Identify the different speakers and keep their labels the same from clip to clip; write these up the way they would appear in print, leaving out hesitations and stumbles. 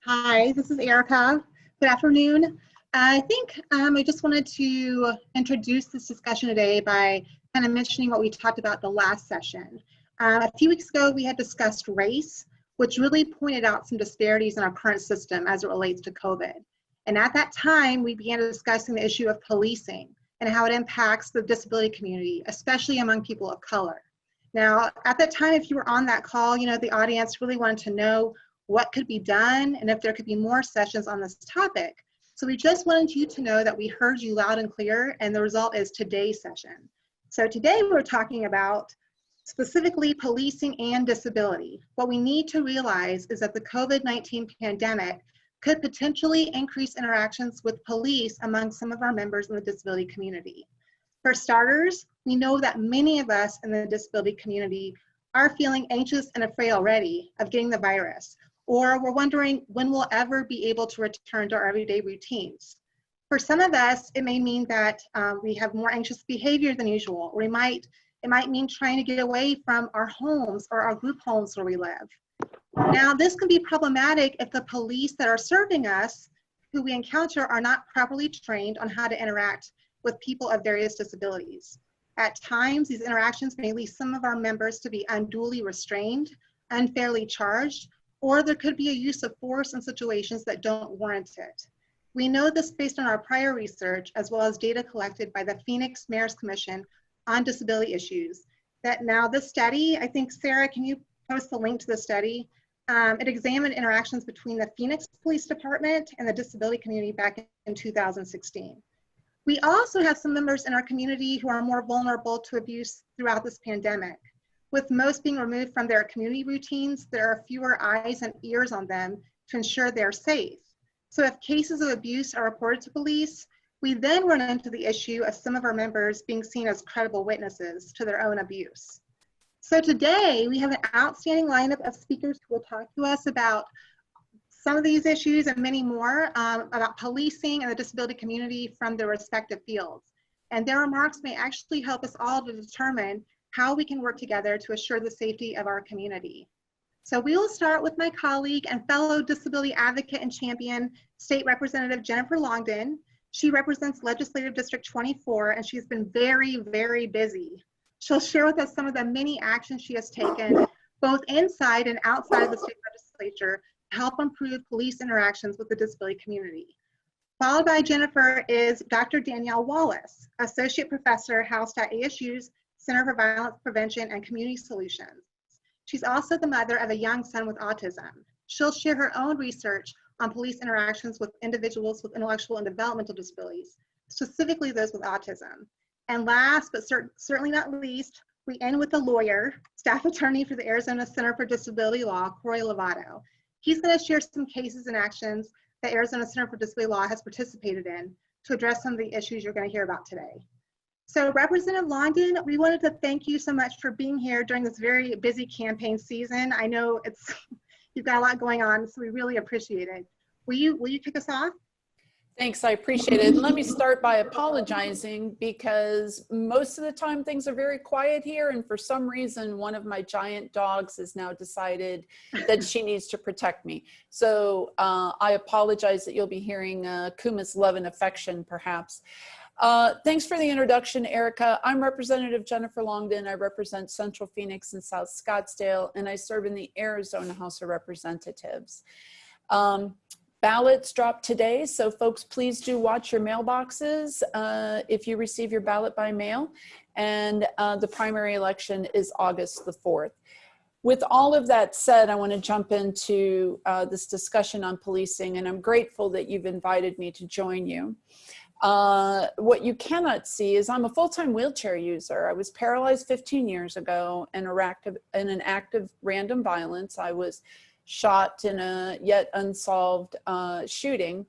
Speaker 1: Hi, this is Erica. Good afternoon. I think I just wanted to introduce this discussion today by kind of mentioning what we talked about the last session. A few weeks ago, we had discussed race, which really pointed out some disparities in our current system as it relates to COVID. And at that time, we began discussing the issue of policing and how it impacts the disability community, especially among people of color. Now, at that time, if you were on that call, the audience really wanted to know what could be done and if there could be more sessions on this topic. So we just wanted you to know that we heard you loud and clear, and the result is today's session. So today we're talking about specifically policing and disability. What we need to realize is that the COVID-19 pandemic could potentially increase interactions with police among some of our members in the disability community. For starters, we know that many of us in the disability community are feeling anxious and afraid already of getting the virus, or we're wondering when we'll ever be able to return to our everyday routines. For some of us, it may mean that we have more anxious behavior than usual, or it might mean trying to get away from our homes or our group homes where we live. Now, this can be problematic if the police that are serving us, who we encounter, are not properly trained on how to interact with people of various disabilities. At times, these interactions may lead some of our members to be unduly restrained, unfairly charged, or there could be a use of force in situations that don't warrant it. We know this based on our prior research, as well as data collected by the Phoenix Mayor's Commission on Disability Issues. That now this study, I think, Sarah, can you post the link to the study? It examined interactions between the Phoenix Police Department and the disability community back in 2016. We also have some members in our community who are more vulnerable to abuse throughout this pandemic. With most being removed from their community routines, there are fewer eyes and ears on them to ensure they're safe. So if cases of abuse are reported to police, we then run into the issue of some of our members being seen as credible witnesses to their own abuse. So today, we have an outstanding lineup of speakers who will talk to us about some of these issues and many more about policing and the disability community from their respective fields. And their remarks may actually help us all to determine how we can work together to assure the safety of our community. So we will start with my colleague and fellow disability advocate and champion, State Representative Jennifer Longdon. She represents Legislative District 24, and she's been very, very busy. She'll share with us some of the many actions she has taken, both inside and outside of the state legislature, to help improve police interactions with the disability community. Followed by Jennifer is Dr. Danielle Wallace, Associate Professor housed at ASU's Center for Violence Prevention and Community Solutions. She's also the mother of a young son with autism. She'll share her own research on police interactions with individuals with intellectual and developmental disabilities, specifically those with autism. And last, but certainly not least, we end with a lawyer, staff attorney for the Arizona Center for Disability Law, Corey Lovato. He's going to share some cases and actions that Arizona Center for Disability Law has participated in to address some of the issues you're going to hear about today. So Representative Longdon, we wanted to thank you so much for being here during this very busy campaign season. I know you've got a lot going on, so we really appreciate it. Will you kick us off?
Speaker 2: Thanks, I appreciate it. Let me start by apologizing because most of the time things are very quiet here, and for some reason one of my giant dogs has now decided that she needs to protect me. So I apologize that you'll be hearing Kuma's love and affection perhaps. Thanks for the introduction, Erica. I'm Representative Jennifer Longdon. I represent Central Phoenix and South Scottsdale, and I serve in the Arizona House of Representatives. Ballots drop today, so folks, please do watch your mailboxes if you receive your ballot by mail, and the primary election is August the 4th. With all of that said, I want to jump into this discussion on policing, and I'm grateful that you've invited me to join you. What you cannot see is I'm a full-time wheelchair user. I was paralyzed 15 years ago in an act of random violence. I was shot in a yet unsolved shooting.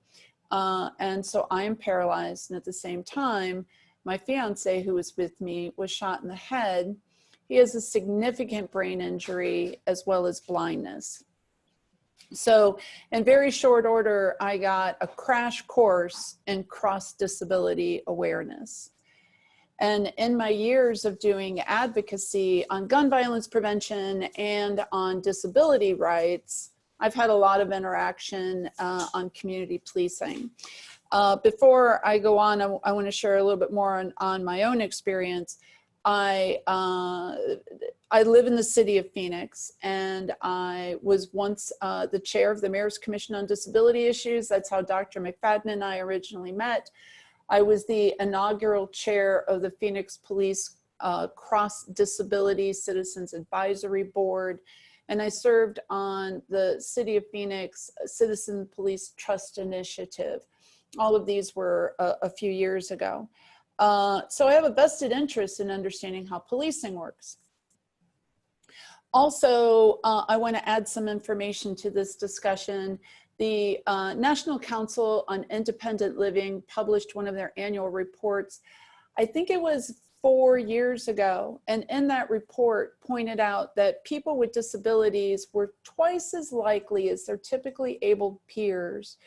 Speaker 2: And so I am paralyzed. And at the same time, my fiance, who was with me, was shot in the head. He has a significant brain injury as well as blindness. So in very short order, I got a crash course in cross-disability awareness. And in my years of doing advocacy on gun violence prevention and on disability rights, I've had a lot of interaction on community policing. Before I go on, I want to share a little bit more on my own experience. I live in the city of Phoenix, and I was once the chair of the Mayor's Commission on Disability Issues. That's how Dr. McFadden and I originally met. I was the inaugural chair of the Phoenix Police Cross Disability Citizens Advisory Board, and I served on the City of Phoenix Citizen Police Trust Initiative. All of these were a few years ago. So I have a vested interest in understanding how policing works. Also, I want to add some information to this discussion. The National Council on Independent Living published one of their annual reports. I think it was 4 years ago, and in that report pointed out that people with disabilities were twice as likely as their typically able peers.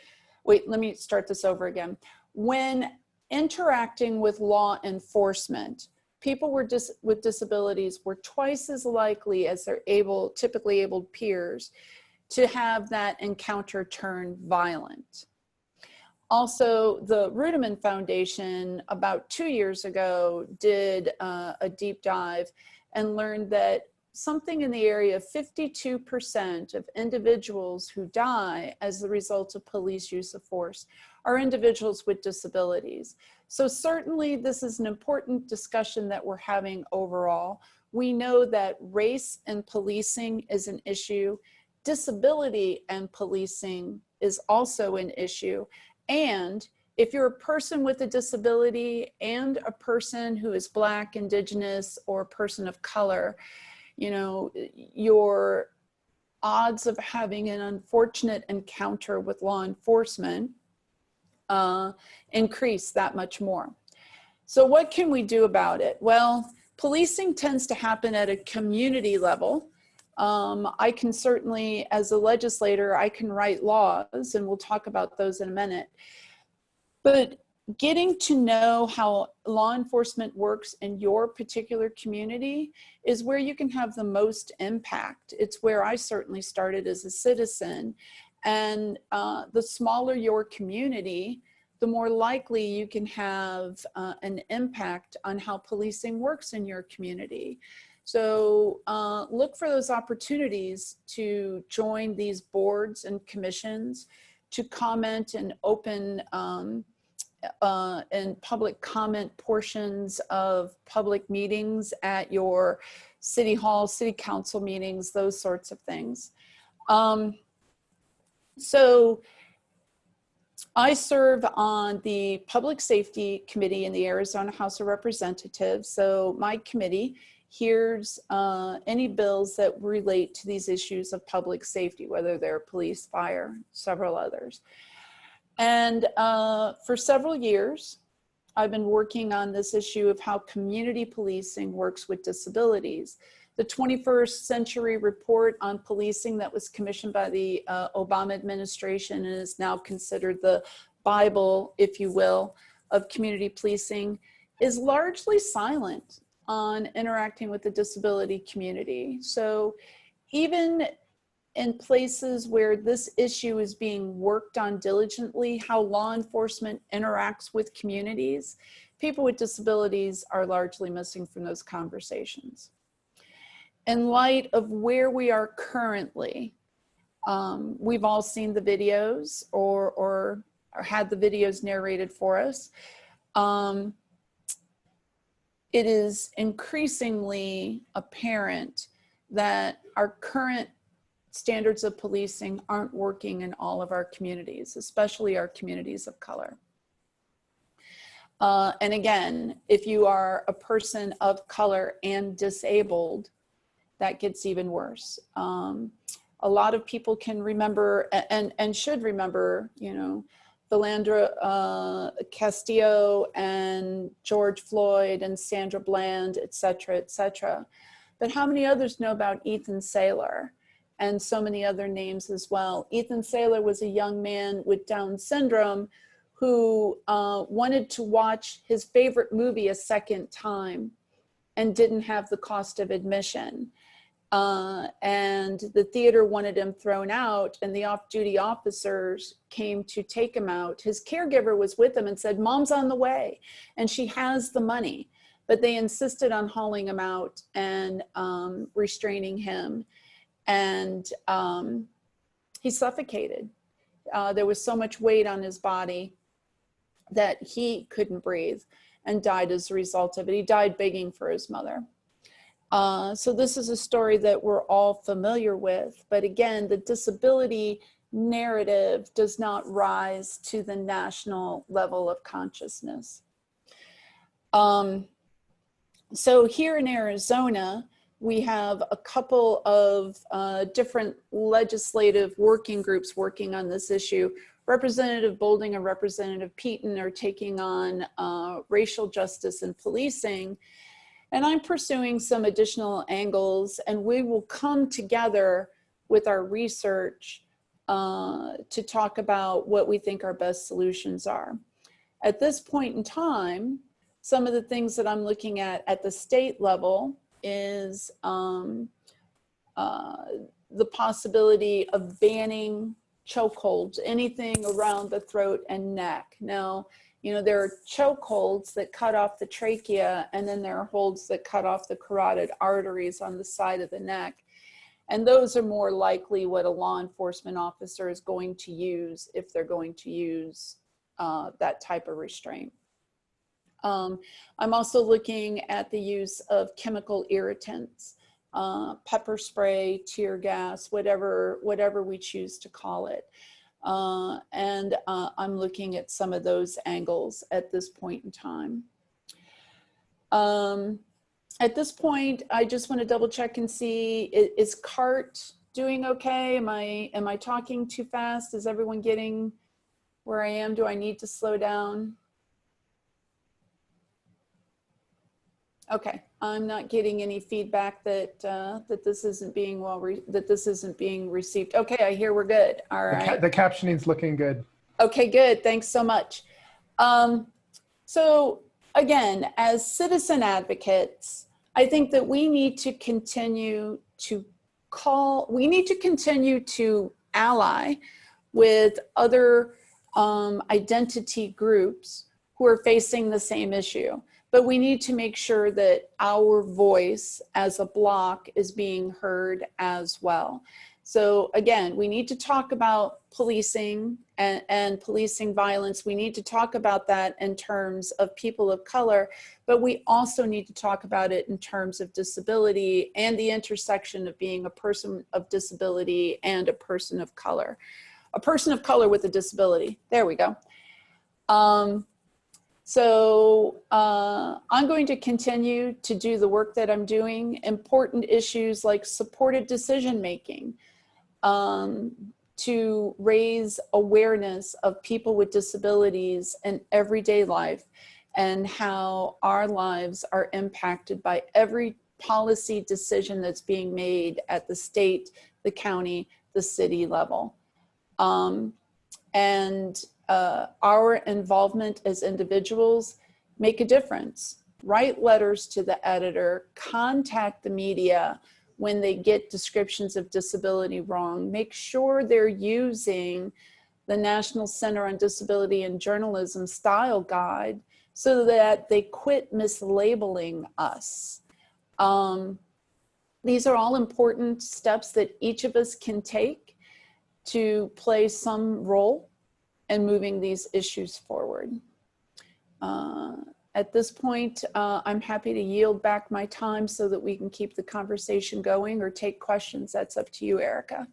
Speaker 2: Wait, let me start this over again. When interacting with law enforcement, people with disabilities were twice as likely as their typically able peers to have that encounter turn violent. Also, the Rudiman Foundation about 2 years ago did a deep dive and learned that something in the area of 52% of individuals who die as the result of police use of force are individuals with disabilities. So certainly this is an important discussion that we're having overall. We know that race and policing is an issue. Disability and policing is also an issue. And if you're a person with a disability and a person who is Black, Indigenous, or a person of color, you know, your odds of having an unfortunate encounter with law enforcement increase that much more. So what can we do about it? Well, policing tends to happen at a community level. I can certainly, as a legislator, I can write laws, and we'll talk about those in a minute. But getting to know how law enforcement works in your particular community is where you can have the most impact. It's where I certainly started as a citizen. And the smaller your community, the more likely you can have an impact on how policing works in your community. So look for those opportunities to join these boards and commissions, to comment and open and public comment portions of public meetings at your city hall, city council meetings, those sorts of things. So I serve on the Public Safety Committee in the Arizona House of Representatives. So my committee hears any bills that relate to these issues of public safety, whether they're police, fire, several others. And for several years, I've been working on this issue of how community policing works with disabilities. The 21st Century Report on Policing that was commissioned by the Obama administration and is now considered the Bible, if you will, of community policing is largely silent on interacting with the disability community. So even in places where this issue is being worked on diligently, how law enforcement interacts with communities, people with disabilities are largely missing from those conversations. In light of where we are currently, we've all seen the videos or had the videos narrated for us. It is increasingly apparent that our current standards of policing aren't working in all of our communities, especially our communities of color. And again, if you are a person of color and disabled, that gets even worse. A lot of people can remember and should remember, you know, Philandra Castillo and George Floyd and Sandra Bland, et cetera, et cetera. But how many others know about Ethan Saylor and so many other names as well? Ethan Saylor was a young man with Down syndrome who wanted to watch his favorite movie a second time and didn't have the cost of admission. and the theater wanted him thrown out, and the off-duty officers came to take him out. His caregiver was with him and said, "Mom's on the way, and she has the money." But they insisted on hauling him out and restraining him, and he suffocated. There was so much weight on his body that he couldn't breathe and died as a result of it. He died begging for his mother. So this is a story that we're all familiar with, but again, the disability narrative does not rise to the national level of consciousness. So here in Arizona, we have a couple of different legislative working groups working on this issue. Representative Bolding and Representative Peaton are taking on racial justice and policing. And I'm pursuing some additional angles, and we will come together with our research to talk about what we think our best solutions are. At this point in time, some of the things that I'm looking at the state level is the possibility of banning chokeholds, anything around the throat and neck. Now, you know, there are chokeholds that cut off the trachea, and then there are holds that cut off the carotid arteries on the side of the neck. And those are more likely what a law enforcement officer is going to use if they're going to use that type of restraint. I'm also looking at the use of chemical irritants, pepper spray, tear gas, whatever we choose to call it. And I'm looking at some of those angles at this point in time. At this point, I just want to double check and see, is CART doing okay? Am I talking too fast? Is everyone getting where I am? Do I need to slow down? Okay, I'm not getting any feedback that that this isn't being received. Okay, I hear we're good. All right.
Speaker 3: The captioning's looking good.
Speaker 2: Okay, good. Thanks so much. So again, as citizen advocates, I think that we need to continue to ally with other identity groups who are facing the same issue. But we need to make sure that our voice as a block is being heard as well. So again, we need to talk about policing and policing violence. We need to talk about that in terms of people of color, but we also need to talk about it in terms of disability and the intersection of being a person of disability and a person of color. A person of color with a disability. There we go. So I'm going to continue to do the work that I'm doing. Important issues like supported decision-making, to raise awareness of people with disabilities in everyday life and how our lives are impacted by every policy decision that's being made at the state, the county, the city level. Our involvement as individuals make a difference. Write letters to the editor, contact the media when they get descriptions of disability wrong. Make sure they're using the National Center on Disability and Journalism style guide so that they quit mislabeling us. These are all important steps that each of us can take to play some role in moving these issues forward. At this point, I'm happy to yield back my time so that we can keep the conversation going or take questions. That's up to you, Erica.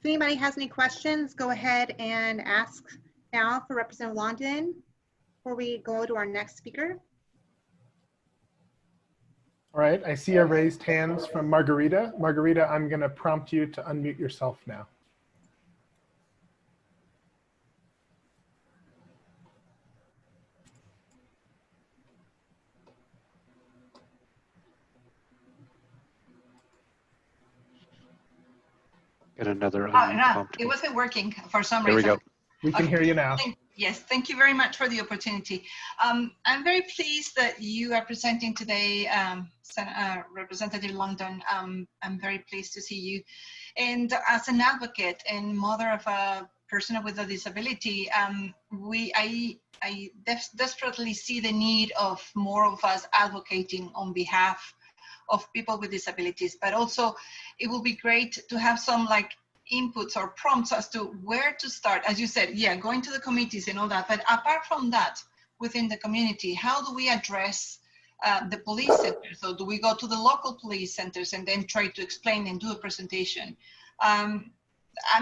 Speaker 1: If anybody has any questions, go ahead and ask now for Representative Longdon before we go to our next speaker.
Speaker 3: All right, I see a raised hands from Margarita. Margarita, I'm going to prompt you to unmute yourself now.
Speaker 4: Get another
Speaker 5: No,
Speaker 4: unmute prompt.
Speaker 5: it wasn't working for some
Speaker 4: Here we
Speaker 5: reason.
Speaker 4: go.
Speaker 3: We can hear you now.
Speaker 4: Yes, thank you very much for the opportunity. I'm very pleased that you are presenting today, Representative Longdon. I'm very pleased to see you. And as an advocate and mother of a person with a disability, I desperately see the need of more of us advocating on behalf of people with disabilities, but also it will be great to have some like inputs or prompts as to where to start. As you said, yeah, going to the committees and all that, but apart from that, within the community, how do we address the police centers? So do we go to the local police centers and then try to explain and do a presentation? I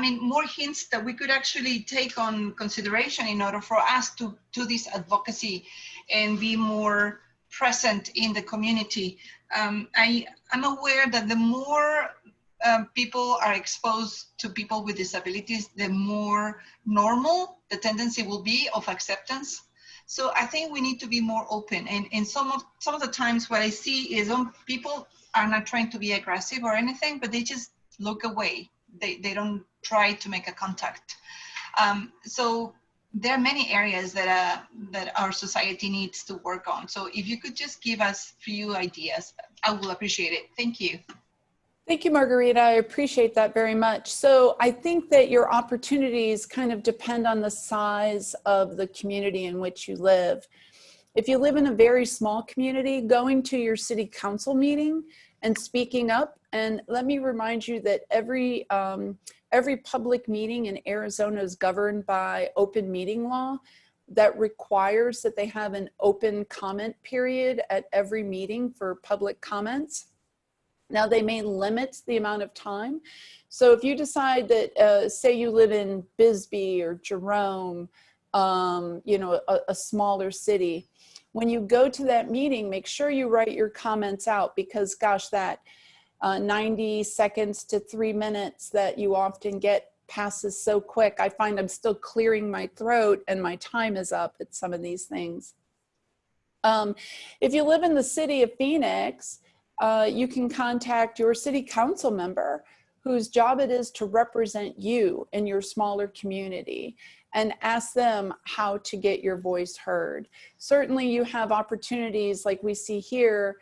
Speaker 4: mean, more hints that we could actually take on consideration in order for us to do this advocacy and be more present in the community. I'm aware that the more people are exposed to people with disabilities, the more normal the tendency will be of acceptance. So I think we need to be more open. And some of the times what I see is people are not trying to be aggressive or anything, but they just look away. They don't try to make a contact. So there are many areas that our society needs to work on. So if you could just give us a few ideas, I will appreciate it. Thank you.
Speaker 2: Thank you, Margarita. I appreciate that very much. So I think that your opportunities kind of depend on the size of the community in which you live. If you live in a very small community, going to your city council meeting and speaking up, and let me remind you that every public meeting in Arizona is governed by open meeting law that requires that they have an open comment period at every meeting for public comments. Now, they may limit the amount of time. So if you decide that, say you live in Bisbee or Jerome, you know, a smaller city, when you go to that meeting, make sure you write your comments out, because gosh, that 90 seconds to 3 minutes that you often get passes so quick. I find I'm still clearing my throat and my time is up at some of these things. If you live in the city of Phoenix, you can contact your city council member whose job it is to represent you in your smaller community and ask them how to get your voice heard. Certainly you have opportunities like we see here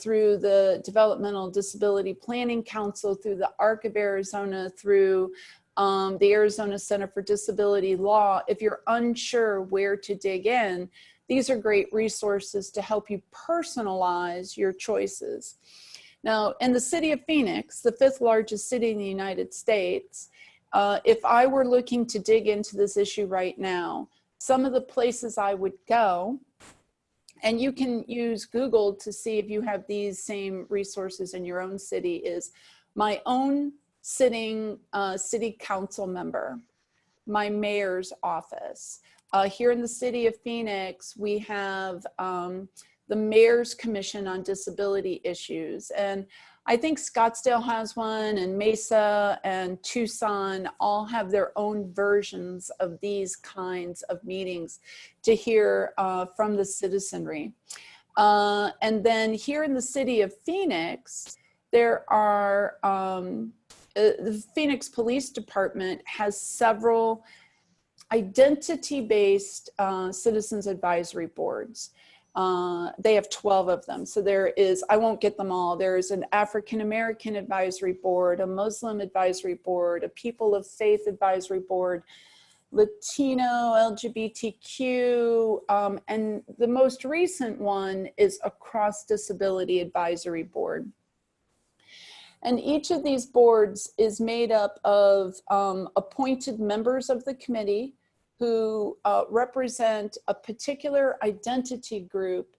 Speaker 2: through the Developmental Disability Planning Council, through the ARC of Arizona, through the Arizona Center for Disability Law. If you're unsure where to dig in, these are great resources to help you personalize your choices. Now, in the city of Phoenix, the 5th largest city in the United States, if I were looking to dig into this issue right now, some of the places I would go, and you can use Google to see if you have these same resources in your own city, is my own sitting city council member, my mayor's office. Here in the city of Phoenix, we have the Mayor's Commission on Disability Issues. And I think Scottsdale has one, and Mesa and Tucson all have their own versions of these kinds of meetings to hear from the citizenry. And then here in the city of Phoenix, there are, the Phoenix Police Department has several identity-based citizens advisory boards. They have 12 of them. So there is, I won't get them all. There's an African-American advisory board, a Muslim advisory board, a people of faith advisory board, Latino, LGBTQ, and the most recent one is a cross-disability advisory board. And each of these boards is made up of appointed members of the committee who represent a particular identity group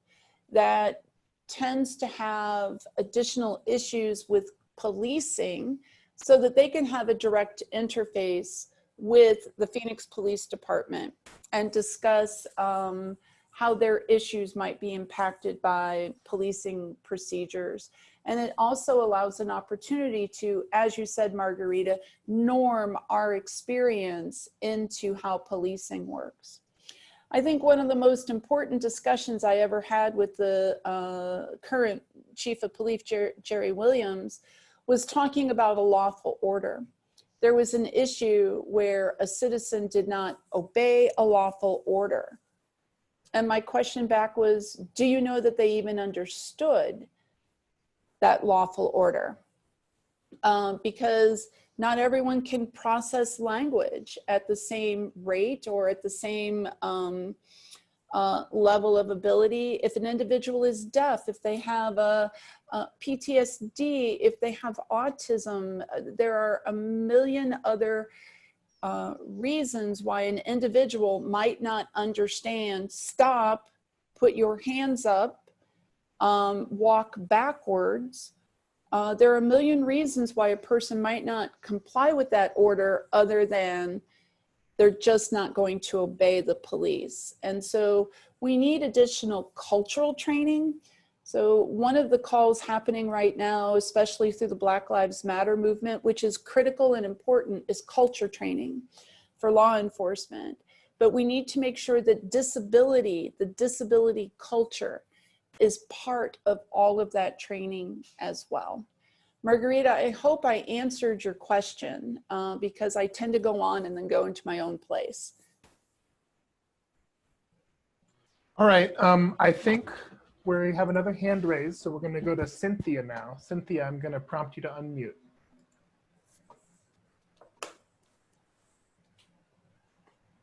Speaker 2: that tends to have additional issues with policing, so that they can have a direct interface with the Phoenix Police Department and discuss how their issues might be impacted by policing procedures. And it also allows an opportunity to, as you said, Margarita, norm our experience into how policing works. I think one of the most important discussions I ever had with the current Chief of Police, Jerry Williams, was talking about a lawful order. there was an issue where a citizen did not obey a lawful order. And my question back was, do you know that they even understood that lawful order? Because not everyone can process language at the same rate or at the same level of ability. If an individual is deaf, if they have a PTSD, if they have autism, there are a million other reasons why an individual might not understand, stop, put your hands up, walk backwards. There are a million reasons why a person might not comply with that order other than they're just not going to obey the police. And so we need additional cultural training. So one of the calls happening right now, especially through the Black Lives Matter movement, which is critical and important, is culture training for law enforcement. But we need to make sure that disability, the disability culture, is part of all of that training as well. Margarita, I hope I answered your question because I tend to go on and then go into my own place.
Speaker 3: All right, I think we have another hand raised, so we're going to go to Cynthia now. Cynthia, I'm going to prompt you to unmute.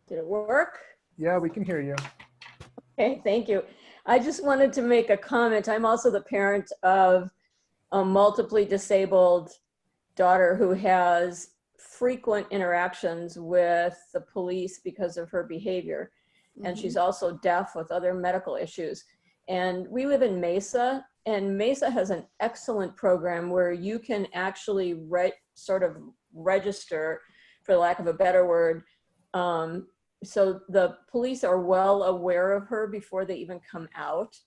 Speaker 5: Did it work?
Speaker 3: Yeah, we can hear you.
Speaker 5: Okay, thank you. I just wanted to make a comment. I'm also the parent of a multiply disabled daughter who has frequent interactions with the police because of her behavior. And she's also deaf with other medical issues. And we live in Mesa, and Mesa has an excellent program where you can actually sort of register, for lack of a better word. So the police are well aware of her before they even come out.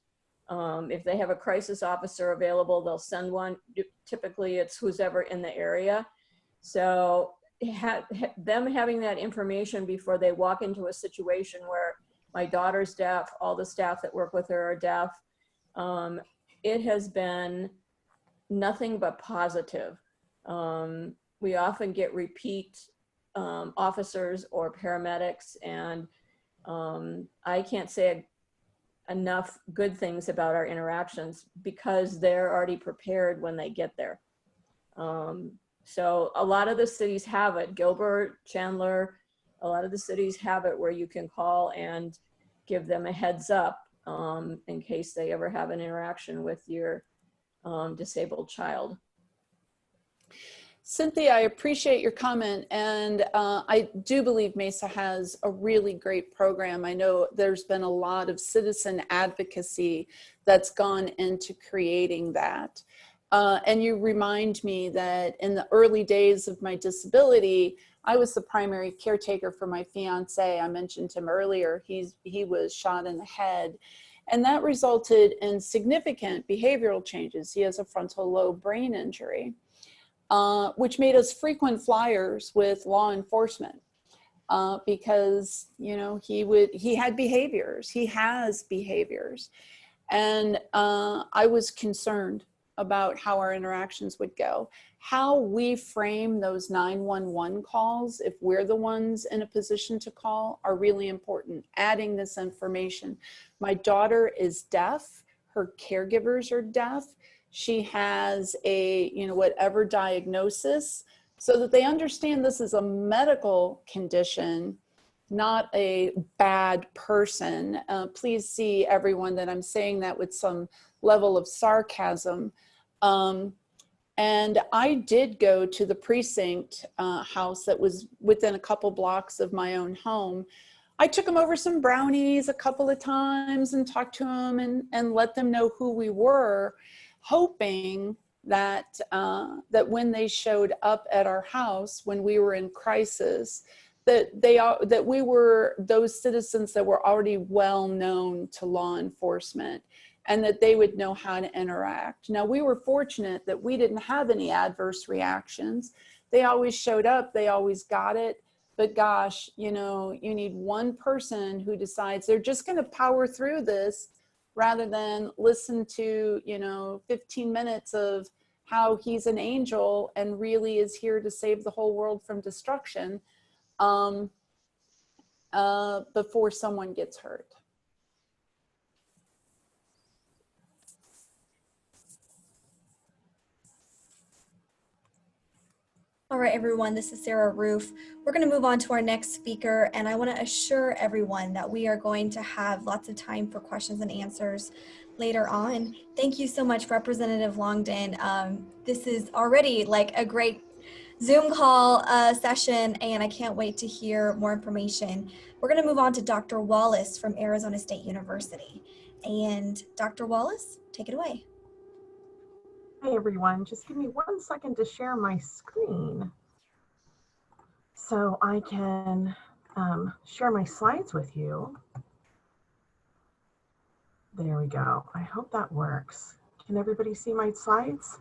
Speaker 5: If they have a crisis officer available, they'll send one. Typically it's who's ever in the area. So them having that information before they walk into a situation where my daughter's deaf, all the staff that work with her are deaf, it has been nothing but positive. We often get repeat officers or paramedics, and I can't say enough good things about our interactions because they're already prepared when they get there. So a lot of the cities have it. Gilbert, Chandler, a lot of the cities have it where you can call and give them a heads up in case they ever have an interaction with your disabled child.
Speaker 2: Cynthia, I appreciate your comment, and I do believe Mesa has a really great program. I know there's been a lot of citizen advocacy that's gone into creating that. And you remind me that in the early days of my disability, I was the primary caretaker for my fiance. I mentioned him earlier. He was shot in the head, and that resulted in significant behavioral changes. He has a frontal lobe brain injury. Which made us frequent flyers with law enforcement because, you know, he had behaviors, he has behaviors. And I was concerned about how our interactions would go. How we frame those 911 calls, if we're the ones in a position to call, are really important. Adding this information. My daughter is deaf, her caregivers are deaf. She has a, you know, whatever diagnosis, so that they understand this is a medical condition, not a bad person. Please see everyone that I'm saying that with some level of sarcasm. And I did go to the precinct house that was within a couple blocks of my own home. I took them over some brownies a couple of times and talked to them and let them know who we were, hoping that that when they showed up at our house when we were in crisis, that we were those citizens that were already well known to law enforcement and that they would know how to interact. Now, we were fortunate that we didn't have any adverse reactions. They always showed up, they always got it. But gosh, you know, you need one person who decides they're just going to power through this rather than listen to, you know, 15 minutes of how he's an angel and really is here to save the whole world from destruction before someone gets hurt.
Speaker 6: All right, everyone, this is Sarah Roof. We're going to move on to our next speaker, and I want to assure everyone that we are going to have lots of time for questions and answers later on. Thank you so much, Representative Longdon. This is already like a great Zoom call session, and I can't wait to hear more information. We're going to move on to Dr. Wallace from Arizona State University. And Dr. Wallace, take it away.
Speaker 7: Hey everyone, just give me 1 second to share my screen so I can share my slides with you. There we go. I hope that works. Can everybody see my slides?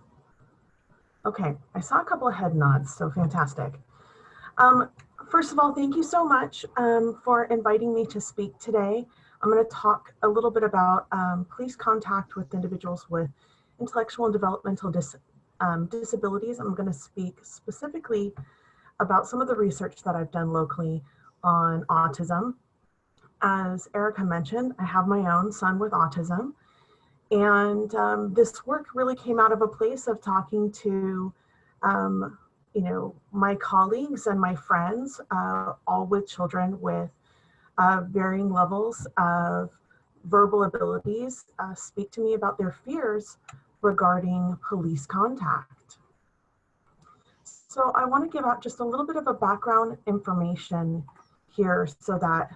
Speaker 7: Okay, I saw a couple of head nods, so fantastic. First of all, thank you so much for inviting me to speak today. I'm going to talk a little bit about police contact with individuals with intellectual and developmental disabilities. I'm going to speak specifically about some of the research that I've done locally on autism. As Erica mentioned, I have my own son with autism, and this work really came out of a place of talking to my colleagues and my friends, all with children with varying levels of verbal abilities, speak to me about their fears regarding police contact. So I want to give out just a little bit of a background information here so that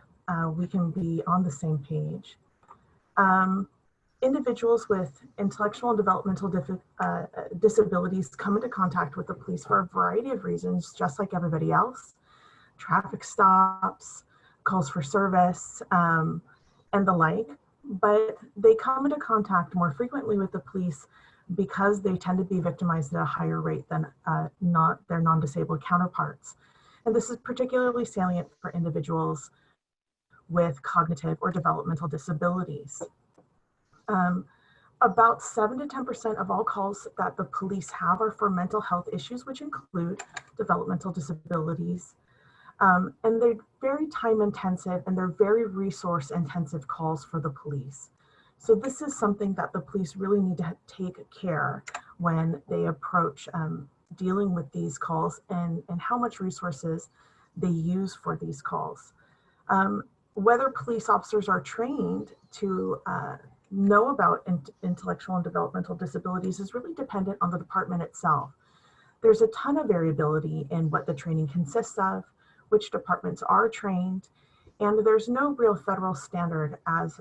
Speaker 7: we can be on the same page. Individuals with intellectual and developmental disabilities come into contact with the police for a variety of reasons, just like everybody else. Traffic stops, calls for service, and the like. But they come into contact more frequently with the police because they tend to be victimized at a higher rate than their non-disabled counterparts. And this is particularly salient for individuals with cognitive or developmental disabilities. About 7 to 10% of all calls that the police have are for mental health issues, which include developmental disabilities. And they're very time intensive and they're very resource intensive calls for the police. So this is something that the police really need to take care when they approach dealing with these calls and how much resources they use for these calls. Whether police officers are trained to know about intellectual and developmental disabilities is really dependent on the department itself. There's a ton of variability in what the training consists of, which departments are trained, and there's no real federal standard, as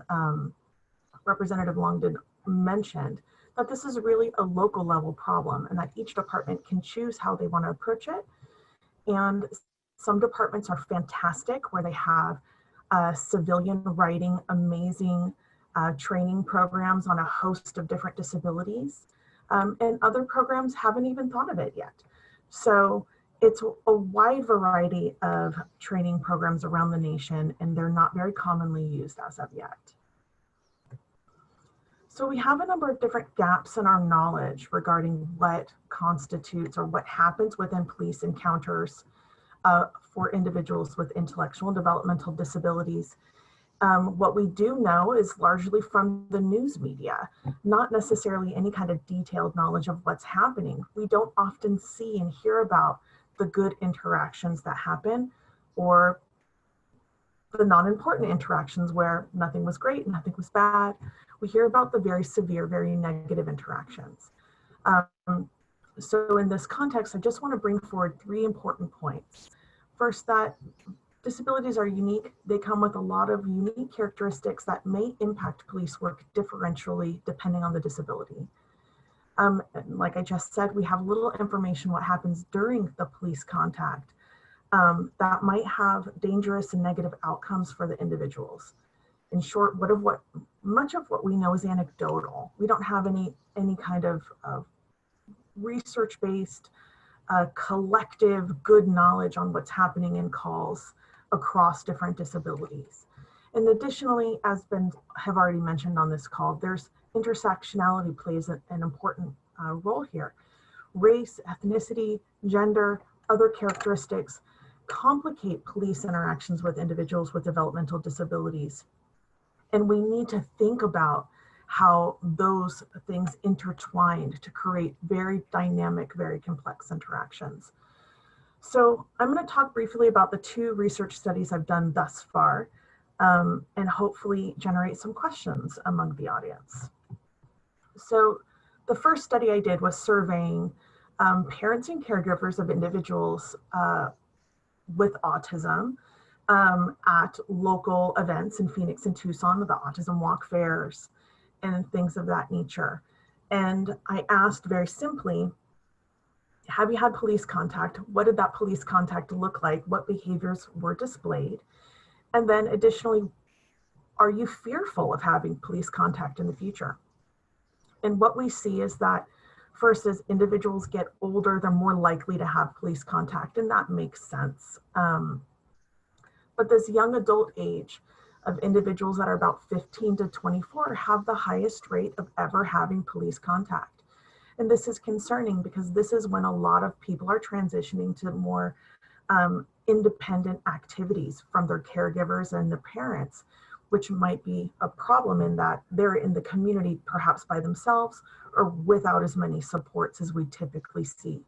Speaker 7: Representative Longdon mentioned, that this is really a local level problem and that each department can choose how they want to approach it. And some departments are fantastic where they have civilian writing amazing training programs on a host of different disabilities, and other programs haven't even thought of it yet. So it's a wide variety of training programs around the nation, and they're not very commonly used as of yet. So we have a number of different gaps in our knowledge regarding what constitutes or what happens within police encounters for individuals with intellectual and developmental disabilities. What we do know is largely from the news media, not necessarily any kind of detailed knowledge of what's happening. We don't often see and hear about the good interactions that happen, or the non-important interactions where nothing was great, nothing was bad. We hear about the very severe, very negative interactions. So in this context, I just want to bring forward 3 important points. First, that disabilities are unique. They come with a lot of unique characteristics that may impact police work differentially depending on the disability. And like I just said, we have little information what happens during the police contact that might have dangerous and negative outcomes for the individuals. In short, much of what we know is anecdotal. We don't have any kind of research-based collective good knowledge on what's happening in calls across different disabilities. And additionally, as have already mentioned on this call, there's intersectionality plays an important role here. race, ethnicity, gender, other characteristics complicate police interactions with individuals with developmental disabilities. And we need to think about how those things intertwined to create very dynamic, very complex interactions. So I'm going to talk briefly about the 2 research studies I've done thus far, and hopefully generate some questions among the audience. So the first study I did was surveying parents and caregivers of individuals with autism at local events in Phoenix and Tucson, the Autism Walk fairs and things of that nature. And I asked very simply, have you had police contact? What did that police contact look like? What behaviors were displayed? And then additionally, are you fearful of having police contact in the future? And what we see is that first, as individuals get older, they're more likely to have police contact, and that makes sense. But this young adult age of individuals that are about 15 to 24 have the highest rate of ever having police contact. And this is concerning because this is when a lot of people are transitioning to more independent activities from their caregivers and the parents, which might be a problem in that they're in the community perhaps by themselves or without as many supports as we typically see.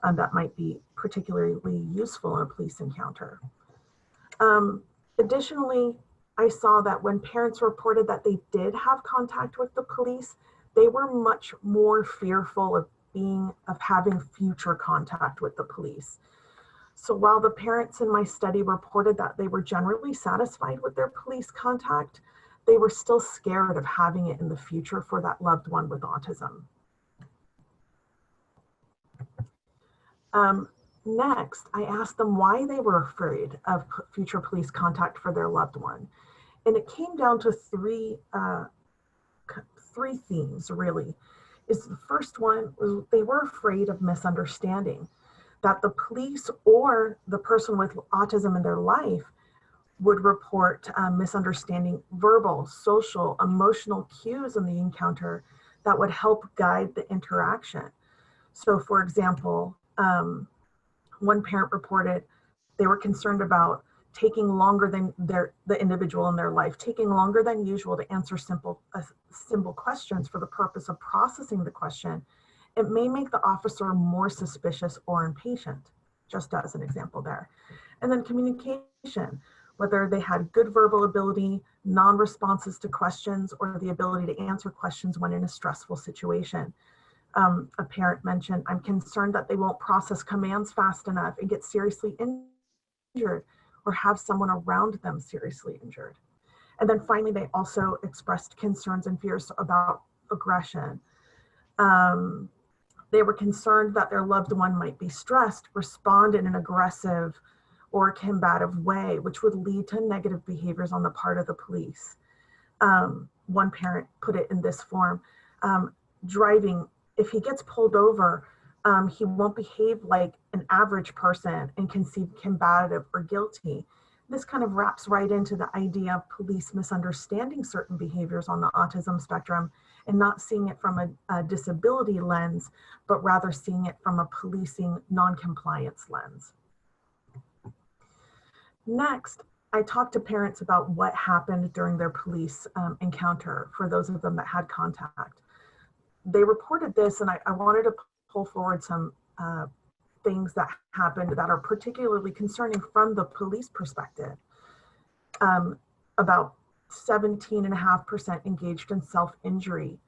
Speaker 7: That might be particularly useful in a police encounter. Additionally, I saw that when parents reported that they did have contact with the police, they were much more fearful of having future contact with the police. So while the parents in my study reported that they were generally satisfied with their police contact, they were still scared of having it in the future for that loved one with autism. Next, I asked them why they were afraid of future police contact for their loved one. And it came down to three themes, really. The first one was they were afraid of misunderstanding, that the police or the person with autism in their life would report misunderstanding verbal, social, emotional cues in the encounter that would help guide the interaction. So for example, one parent reported they were concerned about taking longer than the individual in their life, taking longer than usual to answer simple questions for the purpose of processing the question. It may make the officer more suspicious or impatient, just as an example there. And then communication, whether they had good verbal ability, non-responses to questions, or the ability to answer questions when in a stressful situation. A parent mentioned, I'm concerned that they won't process commands fast enough and get seriously injured or have someone around them seriously injured. And then finally, they also expressed concerns and fears about aggression. They were concerned that their loved one might be stressed, respond in an aggressive or combative way, which would lead to negative behaviors on the part of the police. One parent put it in this form, driving, if he gets pulled over, he won't behave like an average person and can seem combative or guilty. This kind of wraps right into the idea of police misunderstanding certain behaviors on the autism spectrum and not seeing it from a disability lens, but rather seeing it from a policing non-compliance lens. Next, I talked to parents about what happened during their police encounter for those of them that had contact. They reported this, and I wanted to pull forward some things that happened that are particularly concerning from the police perspective. About 17.5% engaged in self-injury,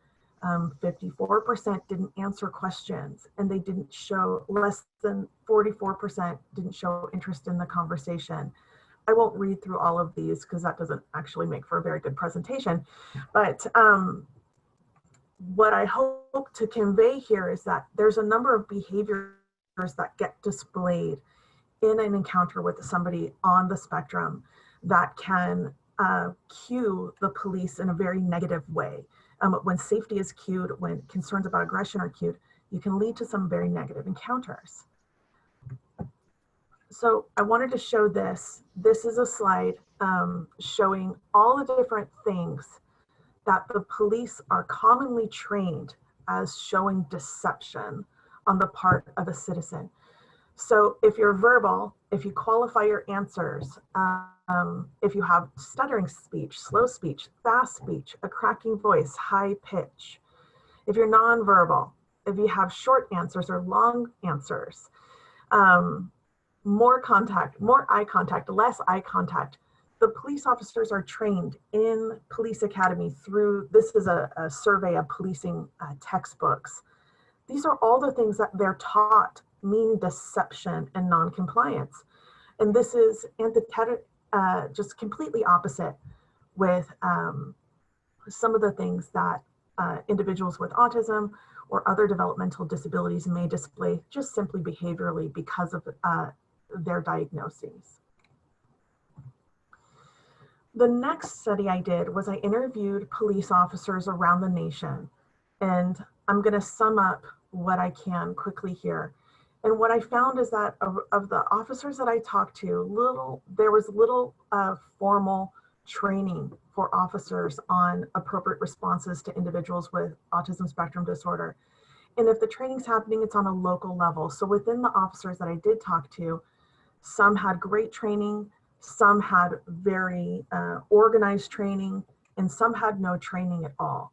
Speaker 7: 54% didn't answer questions, and they didn't show, less than 44% didn't show interest in the conversation. I won't read through all of these because that doesn't actually make for a very good presentation, but what I hope to convey here is that there's a number of behaviors that get displayed in an encounter with somebody on the spectrum that can cue the police in a very negative way. When safety is cued, when concerns about aggression are cued, you can lead to some very negative encounters. So I wanted to show this. This is a slide showing all the different things that the police are commonly trained as showing deception on the part of a citizen. So if you're verbal, if you qualify your answers, if you have stuttering speech, slow speech, fast speech, a cracking voice, high pitch, if you're nonverbal, if you have short answers or long answers, more contact, more eye contact, less eye contact. The police officers are trained in police academy through, this is a survey of policing textbooks. These are all the things that they're taught mean deception and non-compliance. And this is antithetic, just completely opposite with some of the things that individuals with autism or other developmental disabilities may display just simply behaviorally because of their diagnoses. The next study I did was I interviewed police officers around the nation, and I'm going to sum up what I can quickly here. And what I found is that of the officers that I talked to, there was little formal training for officers on appropriate responses to individuals with autism spectrum disorder. And if the training's happening, it's on a local level. So within the officers that I did talk to, some had great training, some had very organized training, and some had no training at all.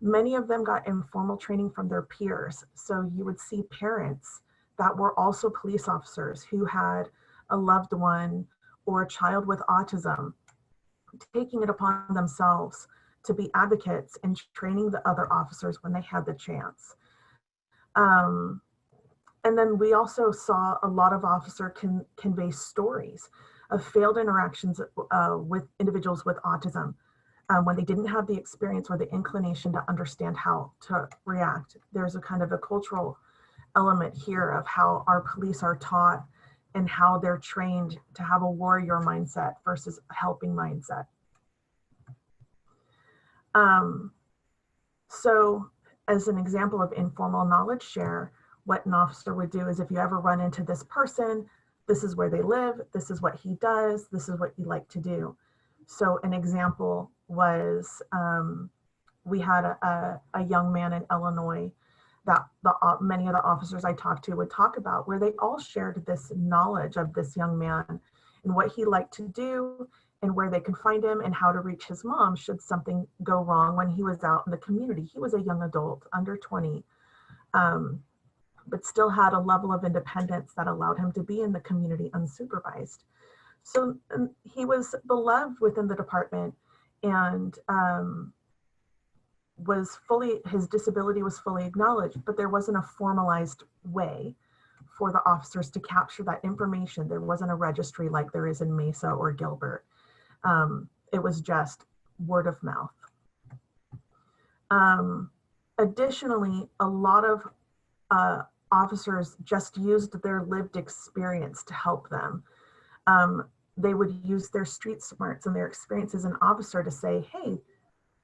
Speaker 7: Many of them got informal training from their peers. So you would see parents that were also police officers who had a loved one or a child with autism, taking it upon themselves to be advocates and training the other officers when they had the chance. And then we also saw a lot of officers convey stories of failed interactions with individuals with autism when they didn't have the experience or the inclination to understand how to react. There's a kind of a cultural element here of how our police are taught and how they're trained to have a warrior mindset versus a helping mindset. So as an example of informal knowledge share, what an officer would do is if you ever run into this person, this is where they live, this is what he does, this is what he liked to do. So an example was we had a young man in Illinois that many of the officers I talked to would talk about, where they all shared this knowledge of this young man and what he liked to do and where they could find him and how to reach his mom should something go wrong when he was out in the community. He was a young adult, under 20, but still had a level of independence that allowed him to be in the community unsupervised. So he was beloved within the department and his disability was fully acknowledged, but there wasn't a formalized way for the officers to capture that information. There wasn't a registry like there is in Mesa or Gilbert. It was just word of mouth. Additionally, a lot of officers just used their lived experience to help them. They would use their street smarts and their experience as an officer to say, hey,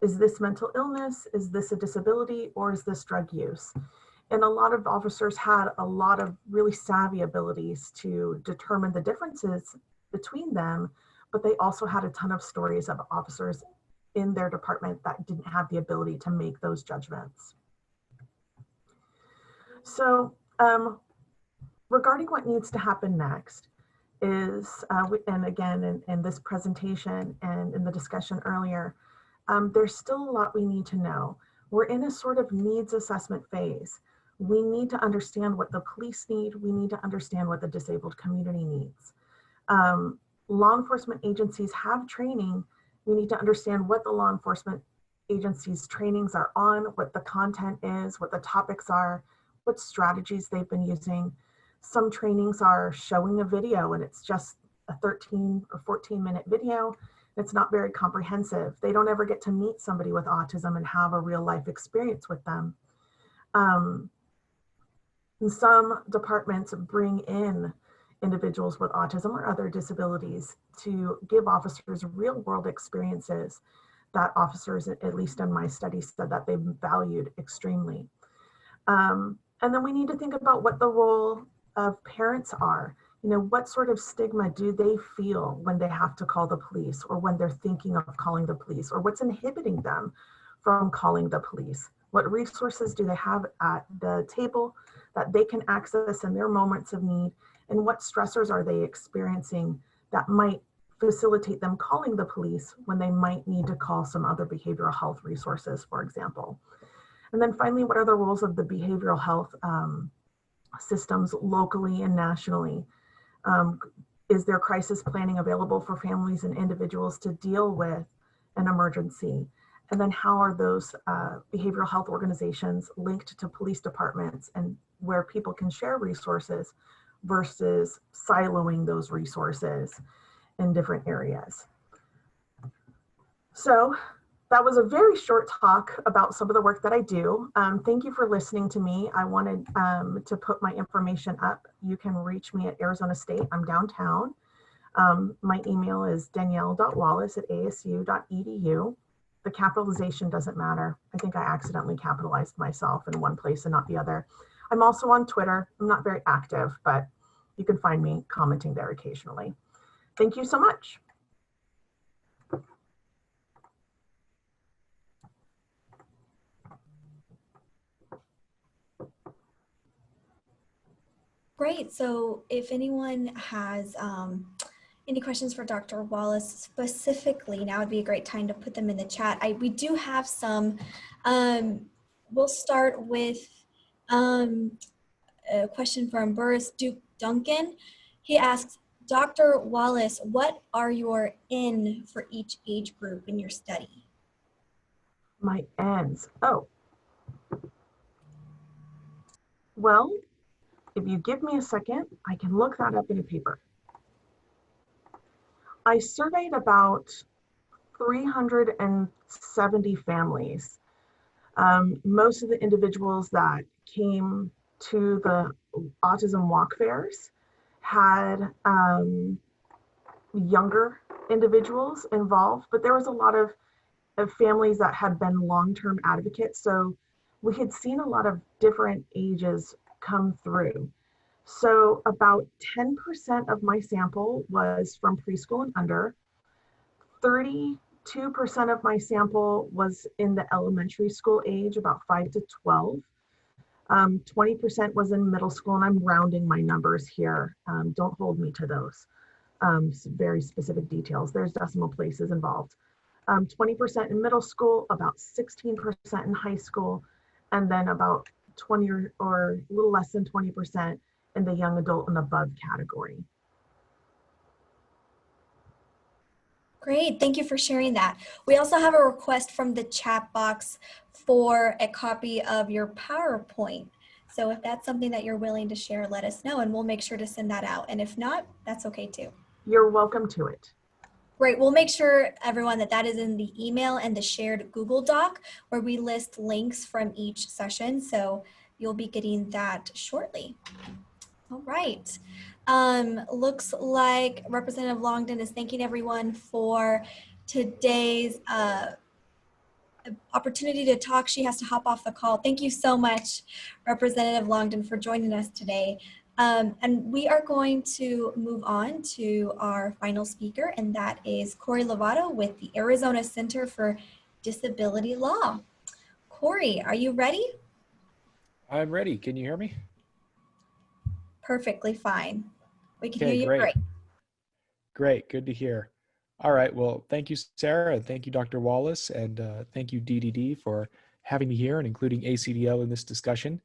Speaker 7: is this mental illness? Is this a disability? Or is this drug use? And a lot of officers had a lot of really savvy abilities to determine the differences between them, but they also had a ton of stories of officers in their department that didn't have the ability to make those judgments. So regarding what needs to happen next is, and again, in this presentation and in the discussion earlier, there's still a lot we need to know. We're in a sort of needs assessment phase. We need to understand what the police need. We need to understand what the disabled community needs. Law enforcement agencies have training. We need to understand what the law enforcement agencies' trainings are on, what the content is, what the topics are, what strategies they've been using. Some trainings are showing a video and it's just a 13 or 14-minute video. It's not very comprehensive. They don't ever get to meet somebody with autism and have a real life experience with them. And some departments bring in individuals with autism or other disabilities to give officers real world experiences that officers, at least in my study, said that they valued extremely. And then we need to think about what the role of parents are. You know, what sort of stigma do they feel when they have to call the police or when they're thinking of calling the police, or what's inhibiting them from calling the police? What resources do they have at the table that they can access in their moments of need, and what stressors are they experiencing that might facilitate them calling the police when they might need to call some other behavioral health resources, for example. And then finally, what are the roles of the behavioral health systems locally and nationally? Is there crisis planning available for families and individuals to deal with an emergency? And then how are those behavioral health organizations linked to police departments and where people can share resources versus siloing those resources in different areas? So that was a very short talk about some of the work that I do. Thank you for listening to me. I wanted to put my information up. You can reach me at Arizona State. I'm downtown. My email is danielle.wallace@asu.edu. The capitalization doesn't matter. I think I accidentally capitalized myself in one place and not the other. I'm also on Twitter. I'm not very active, but you can find me commenting there occasionally. Thank you so much.
Speaker 6: Great. So if anyone has any questions for Dr. Wallace specifically, now would be a great time to put them in the chat. We do have some. We'll start with a question from Burris Duke Duncan. He asks, Dr. Wallace, what are your N for each age group in your study?
Speaker 7: My N's. Oh. Well, if you give me a second, I can look that up in a paper. I surveyed about 370 families. Most of the individuals that came to the autism walk fairs had younger individuals involved, but there was a lot of families that had been long-term advocates. So we had seen a lot of different ages come through. So about 10% of my sample was from preschool and under. 32% of my sample was in the elementary school age, about 5 to 12. 20% was in middle school, and I'm rounding my numbers here. Don't hold me to those very specific details. There's decimal places involved. 20% in middle school, about 16% in high school, and then about 20 or a little less than 20% in the young adult and above category.
Speaker 6: Great, thank you for sharing that. We also have a request from the chat box for a copy of your PowerPoint. So if that's something that you're willing to share, let us know and we'll make sure to send that out. And if not, that's okay too.
Speaker 7: You're welcome to it.
Speaker 6: Great, we'll make sure everyone that is in the email and the shared Google Doc where we list links from each session. So you'll be getting that shortly. All right. Looks like Representative Longdon is thanking everyone for today's opportunity to talk. She has to hop off the call. Thank you so much, Representative Longdon, for joining us today. And we are going to move on to our final speaker, and that is Corey Lovato with the Arizona Center for Disability Law. Corey, are you ready?
Speaker 8: I'm ready. Can you hear me?
Speaker 6: Perfectly fine. We can hear you
Speaker 8: Great.
Speaker 6: great.
Speaker 8: Great, good to hear. All right, well, thank you, Sarah, and thank you, Dr. Wallace, and thank you, DDD, for having me here and including ACDL in this discussion.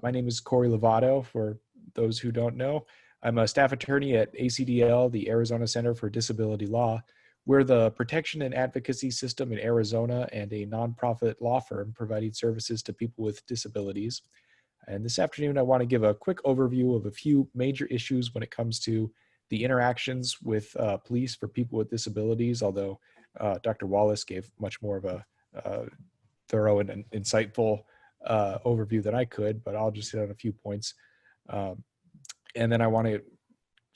Speaker 8: My name is Corey Lovato, for those who don't know. I'm a staff attorney at ACDL, the Arizona Center for Disability Law. We're the protection and advocacy system in Arizona and a nonprofit law firm providing services to people with disabilities. And this afternoon, I want to give a quick overview of a few major issues when it comes to the interactions with police for people with disabilities, although Dr. Wallace gave much more of a thorough and insightful overview than I could, but I'll just hit on a few points. And then I want to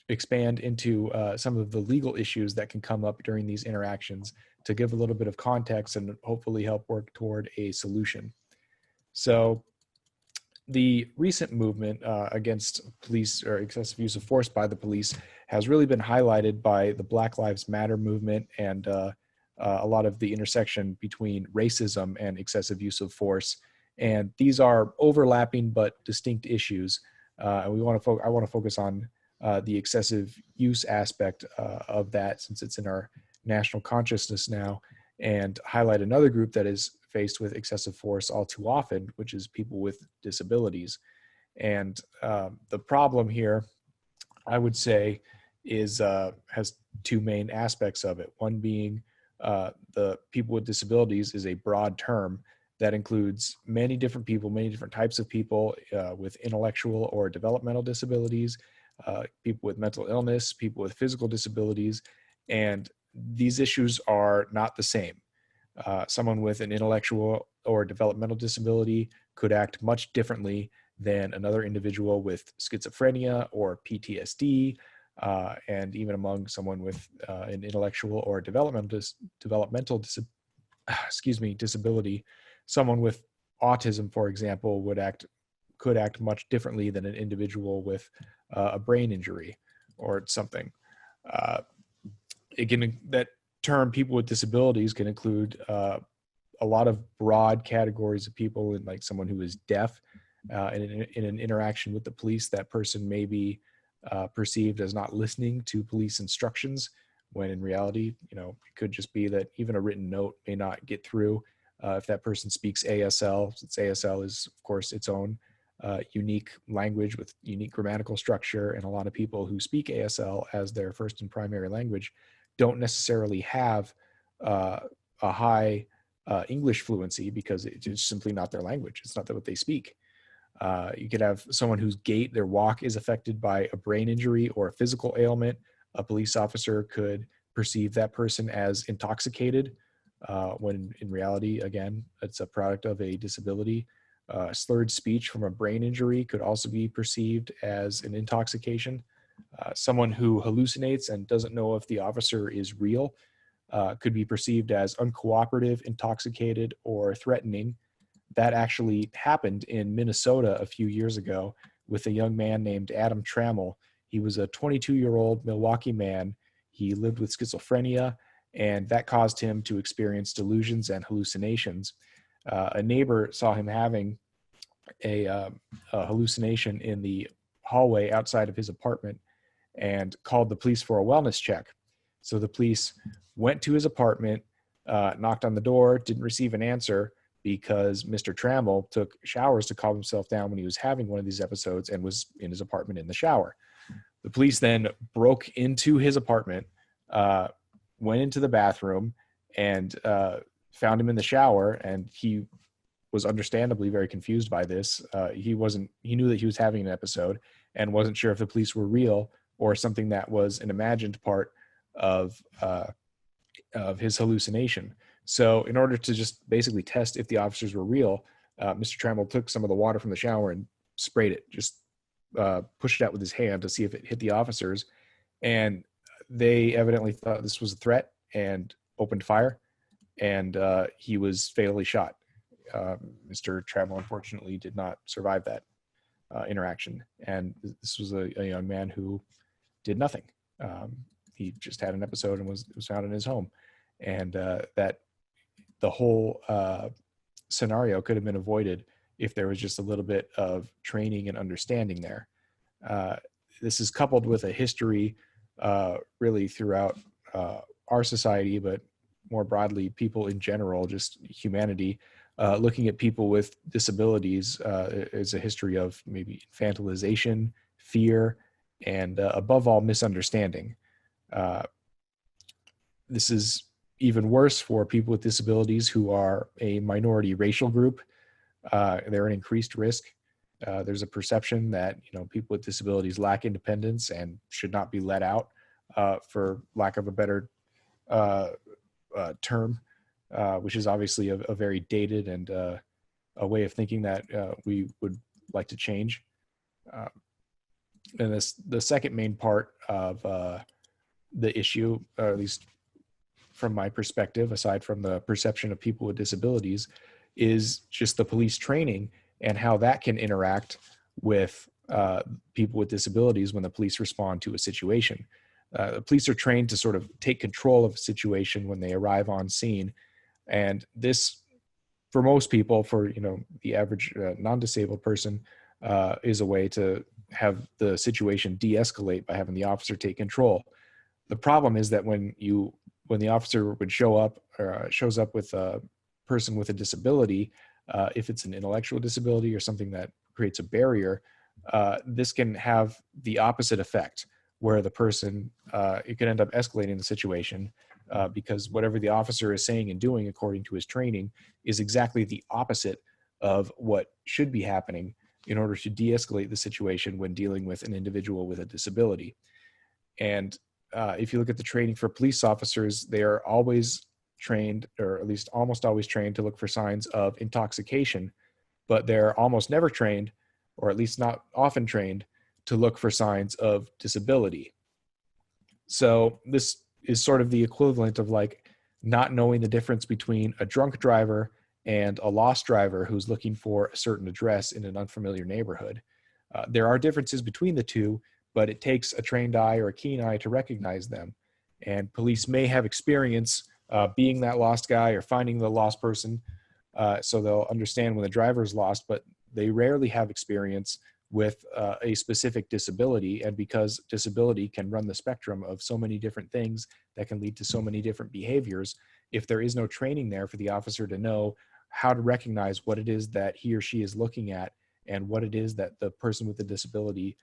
Speaker 8: expand into some of the legal issues that can come up during these interactions to give a little bit of context and hopefully help work toward a solution. So the recent movement against police or excessive use of force by the police has really been highlighted by the Black Lives Matter movement and a lot of the intersection between racism and excessive use of force And these are overlapping but distinct issues. And I want to focus on the excessive use aspect of that, since it's in our national consciousness now, and highlight another group that is faced with excessive force all too often, which is people with disabilities. And the problem here, I would say, is has two main aspects of it. One being the people with disabilities is a broad term that includes many different people, many different types of people with intellectual or developmental disabilities, people with mental illness, people with physical disabilities, and these issues are not the same. Someone with an intellectual or developmental disability could act much differently than another individual with schizophrenia or PTSD, and even among someone with an intellectual or developmental disability, someone with autism, for example, could act much differently than an individual with a brain injury or something. That term, people with disabilities, can include a lot of broad categories of people, and like someone who is deaf, in an interaction with the police, that person may be perceived as not listening to police instructions, when in reality, it could just be that even a written note may not get through if that person speaks ASL, since ASL is, of course, its own unique language with unique grammatical structure, and a lot of people who speak ASL as their first and primary language don't necessarily have a high English fluency, because it's simply not their language. It's not what they speak. You could have someone whose gait, their walk, is affected by a brain injury or a physical ailment. A police officer could perceive that person as intoxicated, when in reality, again, it's a product of a disability. Slurred speech from a brain injury could also be perceived as an intoxication. Someone who hallucinates and doesn't know if the officer is real could be perceived as uncooperative, intoxicated, or threatening. That actually happened in Minnesota a few years ago with a young man named Adam Trammell. He was a 22-year-old Milwaukee man. He lived with schizophrenia, and that caused him to experience delusions and hallucinations. A neighbor saw him having a hallucination in the hallway outside of his apartment and called the police for a wellness check. So the police went to his apartment, knocked on the door, didn't receive an answer, because Mr. Trammell took showers to calm himself down when he was having one of these episodes and was in his apartment in the shower. The police then broke into his apartment, went into the bathroom, and found him in the shower, and he was understandably very confused by this. He knew that he was having an episode and wasn't sure if the police were real or something that was an imagined part of his hallucination. So in order to just basically test if the officers were real, Mr. Trammell took some of the water from the shower and sprayed it, just pushed it out with his hand to see if it hit the officers. And they evidently thought this was a threat and opened fire, and he was fatally shot. Mr. Trammell, unfortunately, did not survive that interaction. And this was a young man who did nothing. He just had an episode and was found in his home. And that the whole scenario could have been avoided if there was just a little bit of training and understanding there. This is coupled with a history really throughout our society, but more broadly, people in general, just humanity, looking at people with disabilities is a history of maybe infantilization, fear, and above all, misunderstanding. This is even worse for people with disabilities who are a minority racial group. They're an increased risk. There's a perception that people with disabilities lack independence and should not be let out, for lack of a better term, which is obviously a very dated and a way of thinking that we would like to change. And the second main part of the issue, or at least from my perspective, aside from the perception of people with disabilities, is just the police training and how that can interact with people with disabilities when the police respond to a situation. The police are trained to sort of take control of a situation when they arrive on scene. And this for most people, for the average non-disabled person, is a way to have the situation de-escalate by having the officer take control. The problem is that when the officer would shows up with a person with a disability, if it's an intellectual disability or something that creates a barrier, this can have the opposite effect, where the person, it could end up escalating the situation because whatever the officer is saying and doing according to his training is exactly the opposite of what should be happening in order to de-escalate the situation when dealing with an individual with a disability. And if you look at the training for police officers, they are always trained, or at least almost always trained, to look for signs of intoxication, but they're almost never trained, or at least not often trained, to look for signs of disability. So this is sort of the equivalent of like not knowing the difference between a drunk driver and a lost driver who's looking for a certain address in an unfamiliar neighborhood. There are differences between the two, but it takes a trained eye or a keen eye to recognize them. And police may have experience being that lost guy or finding the lost person, so they'll understand when the driver is lost, but they rarely have experience with a specific disability. And because disability can run the spectrum of so many different things that can lead to so many different behaviors, if there is no training there for the officer to know how to recognize what it is that he or she is looking at and what it is that the person with the disability,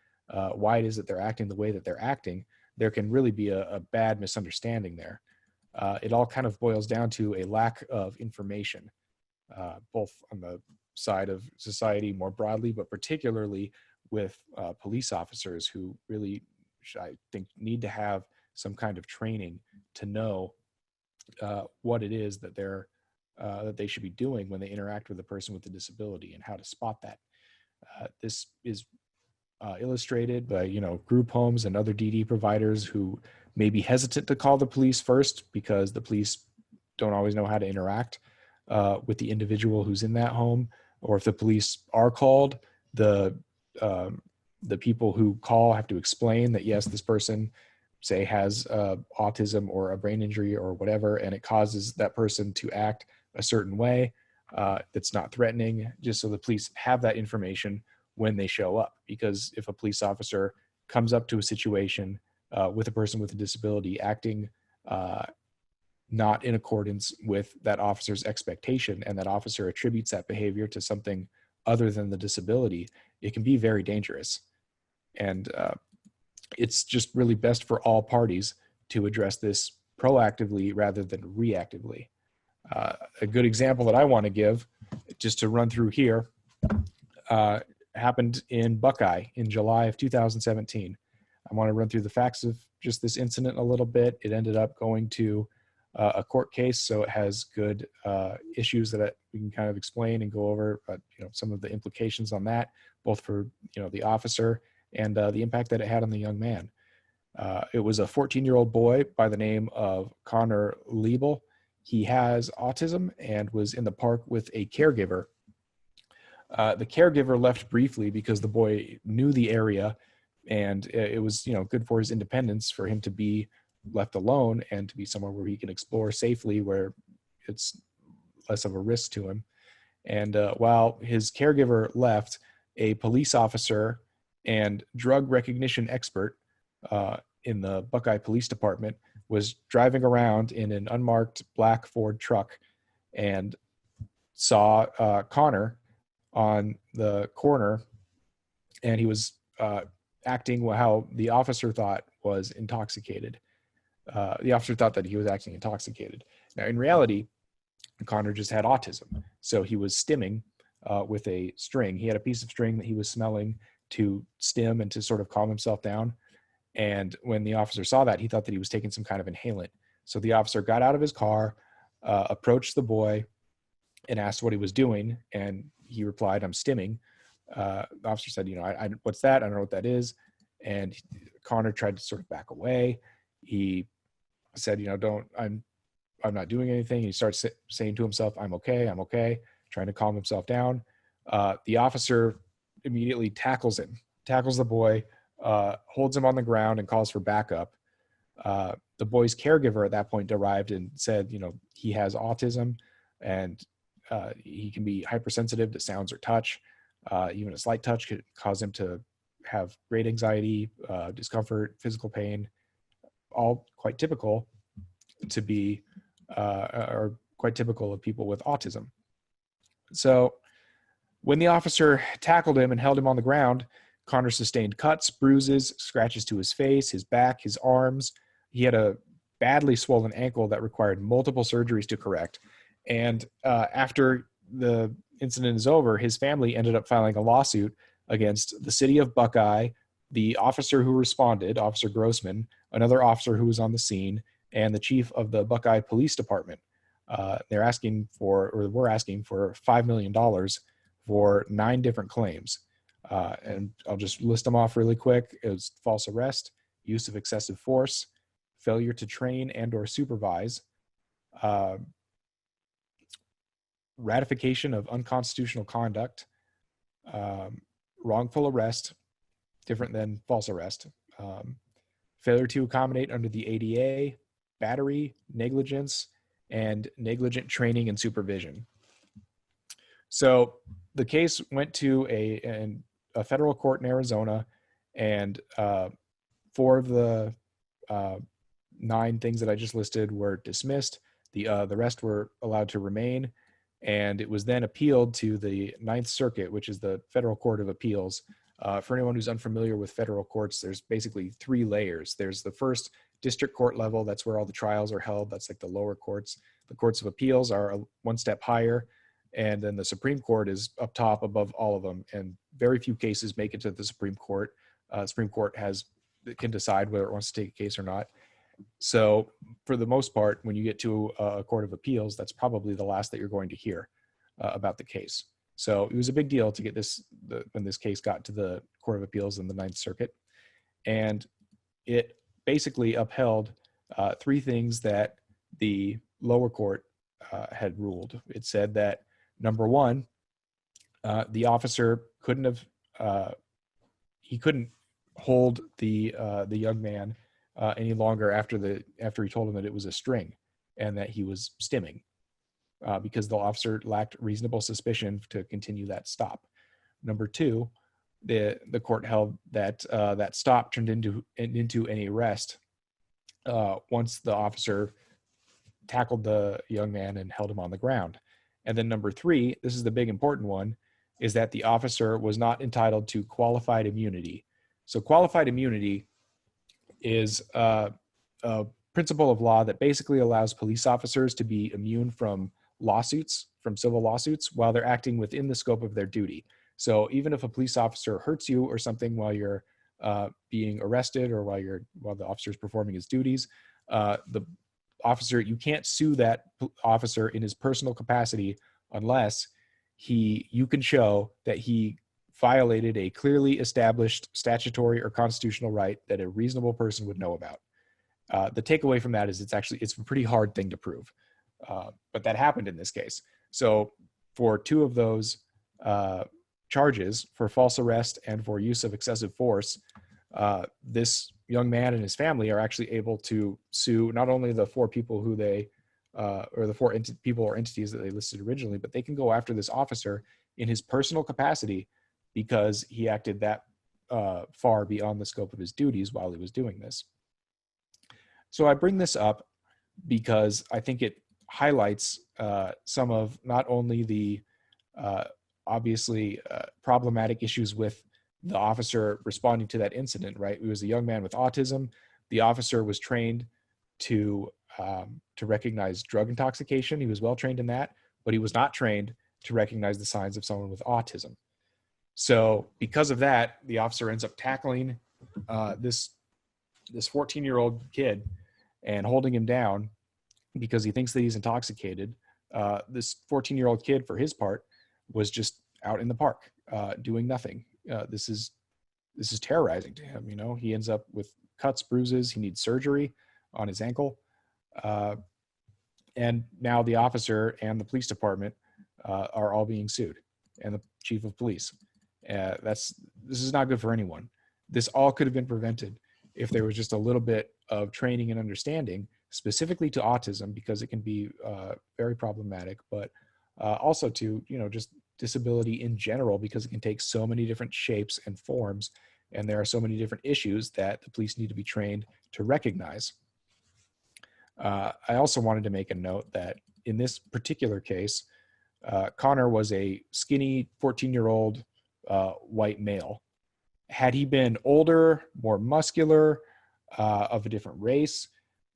Speaker 8: why it is that they're acting the way that they're acting, there can really be a bad misunderstanding there. It all kind of boils down to a lack of information, both on the side of society more broadly, but particularly with police officers who really, I think, need to have some kind of training to know what it is that they should be doing when they interact with a person with a disability and how to spot that. This is illustrated by group homes and other DD providers who may be hesitant to call the police first because the police don't always know how to interact with the individual who's in that home. Or if the police are called, the people who call have to explain that, yes, this person, say, has autism or a brain injury or whatever, and it causes that person to act a certain way that's not threatening, just so the police have that information when they show up. Because if a police officer comes up to a situation with a person with a disability acting not in accordance with that officer's expectation, and that officer attributes that behavior to something other than the disability, it can be very dangerous. And it's just really best for all parties to address this proactively rather than reactively. A good example that I want to give, just to run through here, happened in Buckeye in July of 2017. I want to run through the facts of just this incident a little bit. It ended up going to a court case, so it has good issues that we can kind of explain and go over, but some of the implications on that, both for the officer and the impact that it had on the young man. It was a 14-year-old boy by the name of Connor Liebel. He has autism and was in the park with a caregiver. The caregiver left briefly because the boy knew the area, and it was good for his independence for him to be left alone and to be somewhere where he can explore safely, where it's less of a risk to him. And while his caregiver left, a police officer and drug recognition expert in the Buckeye Police Department was driving around in an unmarked black Ford truck and saw Connor on the corner, and he was acting how the officer thought was intoxicated. The officer thought that he was acting intoxicated. Now, in reality, Connor just had autism. So he was stimming with a string. He had a piece of string that he was smelling to stim and to sort of calm himself down. And when the officer saw that, he thought that he was taking some kind of inhalant. So the officer got out of his car, approached the boy, and asked what he was doing. And he replied, "I'm stimming." The officer said, "What's that? I don't know what that is." And Connor tried to sort of back away. He said, I'm not doing anything. He starts saying to himself, I'm okay, trying to calm himself down. The officer immediately tackles the boy, holds him on the ground and calls for backup. The boy's caregiver at that point arrived and said, he has autism, and he can be hypersensitive to sounds or touch. Even a slight touch could cause him to have great anxiety, discomfort, physical pain, all quite typical to be, or quite typical of people with autism. So when the officer tackled him and held him on the ground, Connor sustained cuts, bruises, scratches to his face, his back, his arms. He had a badly swollen ankle that required multiple surgeries to correct. And after the incident is over, his family ended up filing a lawsuit against the city of Buckeye, the officer who responded, Officer Grossman, another officer who was on the scene, and the chief of the Buckeye Police Department. They're asking for, or we're asking for $5 million for 9 different claims. And I'll just list them off really quick. It was false arrest, use of excessive force, failure to train and or supervise, ratification of unconstitutional conduct, wrongful arrest, different than false arrest, failure to accommodate under the ADA, battery, negligence, and negligent training and supervision. So the case went to a federal court in Arizona, and 4 of the 9 things that I just listed were dismissed. The rest were allowed to remain, and it was then appealed to the Ninth Circuit, which is the Federal Court of Appeals. For anyone who's unfamiliar with federal courts, there's basically 3 layers. There's the first district court level. That's where all the trials are held. That's like the lower courts. The courts of appeals are one step higher. And then the Supreme Court is up top above all of them. And very few cases make it to the Supreme Court. Supreme Court can decide whether it wants to take a case or not. So for the most part, when you get to a court of appeals, that's probably the last that you're going to hear about the case. So it was a big deal to get when this case got to the Court of Appeals in the Ninth Circuit. And it basically upheld 3 things that the lower court had ruled. It said that, number 1, the officer couldn't hold the young man any longer after he told him that it was a string and that he was stimming, because the officer lacked reasonable suspicion to continue that stop. Number 2, the court held that that stop turned into an arrest once the officer tackled the young man and held him on the ground. And then number 3, this is the big important one, is that the officer was not entitled to qualified immunity. So qualified immunity is a principle of law that basically allows police officers to be immune from civil lawsuits, while they're acting within the scope of their duty. So even if a police officer hurts you or something while you're being arrested, or while the officer is performing his duties, the officer, you can't sue that officer in his personal capacity unless you can show that he violated a clearly established statutory or constitutional right that a reasonable person would know about. The takeaway from that is it's a pretty hard thing to prove, but that happened in this case. So for 2 of those charges, for false arrest and for use of excessive force, this young man and his family are actually able to sue not only the 4 people who or the 4 people or entities that they listed originally, but they can go after this officer in his personal capacity because he acted that far beyond the scope of his duties while he was doing this. So I bring this up because I think it highlights some of not only the obviously problematic issues with the officer responding to that incident, right? It was a young man with autism. The officer was trained to recognize drug intoxication. He was well trained in that, but he was not trained to recognize the signs of someone with autism. So because of that, the officer ends up tackling this 14-year-old kid and holding him down because he thinks that he's intoxicated. This 14-year-old kid, for his part, was just out in the park doing nothing. This is terrorizing to him. He ends up with cuts, bruises. He needs surgery on his ankle. And now the officer and the police department are all being sued, and the chief of police. This is not good for anyone. This all could have been prevented if there was just a little bit of training and understanding specifically to autism, because it can be very problematic, but also to, just disability in general, because it can take so many different shapes and forms, and there are so many different issues that the police need to be trained to recognize. I also wanted to make a note that in this particular case, Connor was a skinny 14-year-old white male. Had he been older, more muscular, of a different race,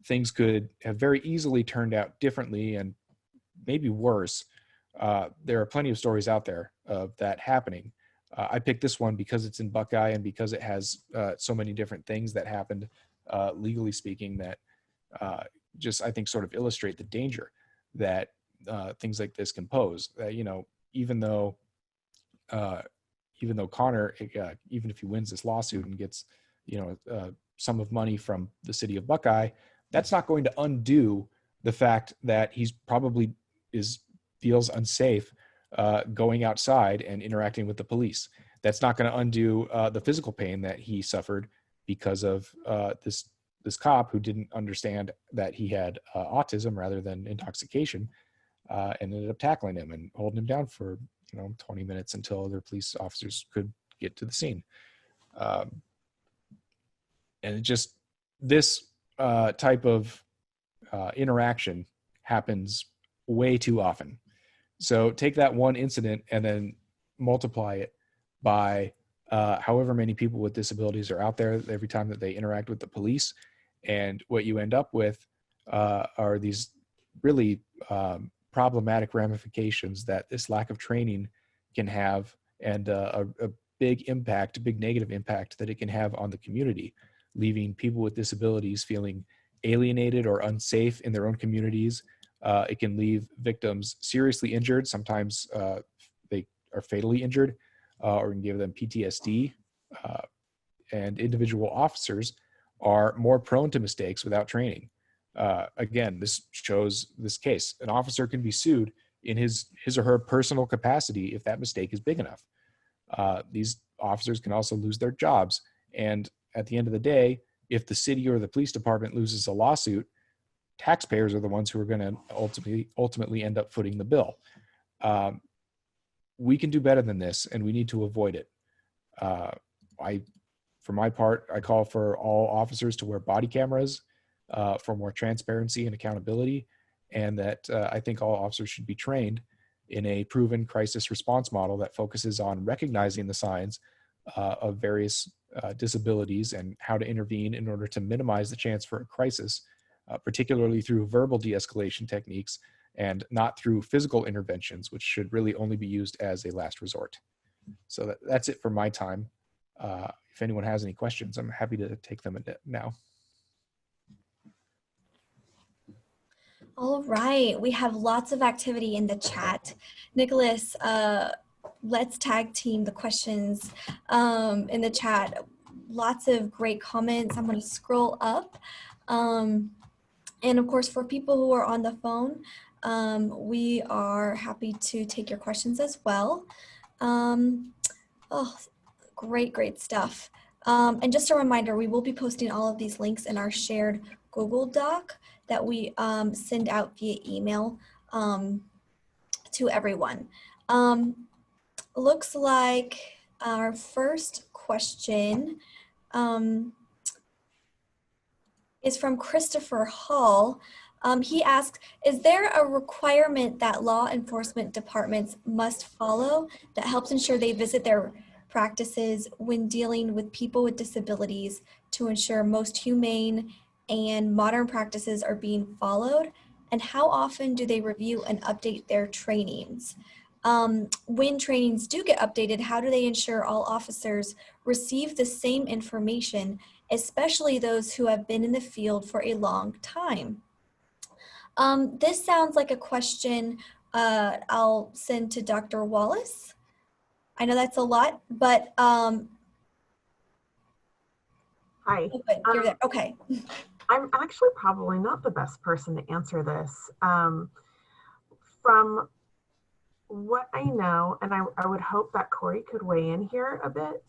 Speaker 8: things could have very easily turned out differently and maybe worse. There are plenty of stories out there of that happening. I picked this one because it's in Buckeye and because it has so many different things that happened, legally speaking, that just, I think, sort of illustrate the danger that things like this can pose. Even though Connor, even if he wins this lawsuit and gets, a sum of money from the city of Buckeye, that's not going to undo the fact that he's probably feels unsafe going outside and interacting with the police. That's not going to undo the physical pain that he suffered because of this cop who didn't understand that he had autism rather than intoxication, and ended up tackling him and holding him down for 20 minutes until other police officers could get to the scene. And just this type of interaction happens way too often. So take that one incident and then multiply it by however many people with disabilities are out there every time that they interact with the police. And what you end up with are these really problematic ramifications that this lack of training can have, and a big negative impact that it can have on the community, leaving people with disabilities feeling alienated or unsafe in their own communities. It can leave victims seriously injured. Sometimes they are fatally injured, or can give them PTSD. And individual officers are more prone to mistakes without training. Again, this shows this case. An officer can be sued in his or her personal capacity if that mistake is big enough. These officers can also lose their jobs. And at the end of the day, if the city or the police department loses a lawsuit, taxpayers are the ones who are going to ultimately end up footing the bill. We can do better than this, and we need to avoid it. For my part, I call for all officers to wear body cameras for more transparency and accountability, and that I think all officers should be trained in a proven crisis response model that focuses on recognizing the signs of various disabilities and how to intervene in order to minimize the chance for a crisis, particularly through verbal de-escalation techniques and not through physical interventions, which should really only be used as a last resort. So that's it for my time. If anyone has any questions, I'm happy to take them now.
Speaker 6: All right, we have lots of activity in the chat. Nicholas, let's tag team the questions in the chat. Lots of great comments. I'm going to scroll up. And of course, for people who are on the phone, we are happy to take your questions as well. Oh, great stuff. And just a reminder, we will be posting all of these links in our shared Google Doc that we send out via email to everyone. Looks like our first question is from Christopher Hall. He asks, is there a requirement that law enforcement departments must follow that helps ensure they visit their practices when dealing with people with disabilities to ensure most humane and modern practices are being followed? And how often do they review and update their trainings? When trainings do get updated, how do they ensure all officers receive the same information, especially those who have been in the field for a long time? This sounds like a question I'll send to Dr. Wallace. I know that's a lot, but
Speaker 7: Hi.
Speaker 6: Oh, good. You're there. Okay.
Speaker 7: I'm actually probably not the best person to answer this. From what I know, and I would hope that Corey could weigh in here a bit,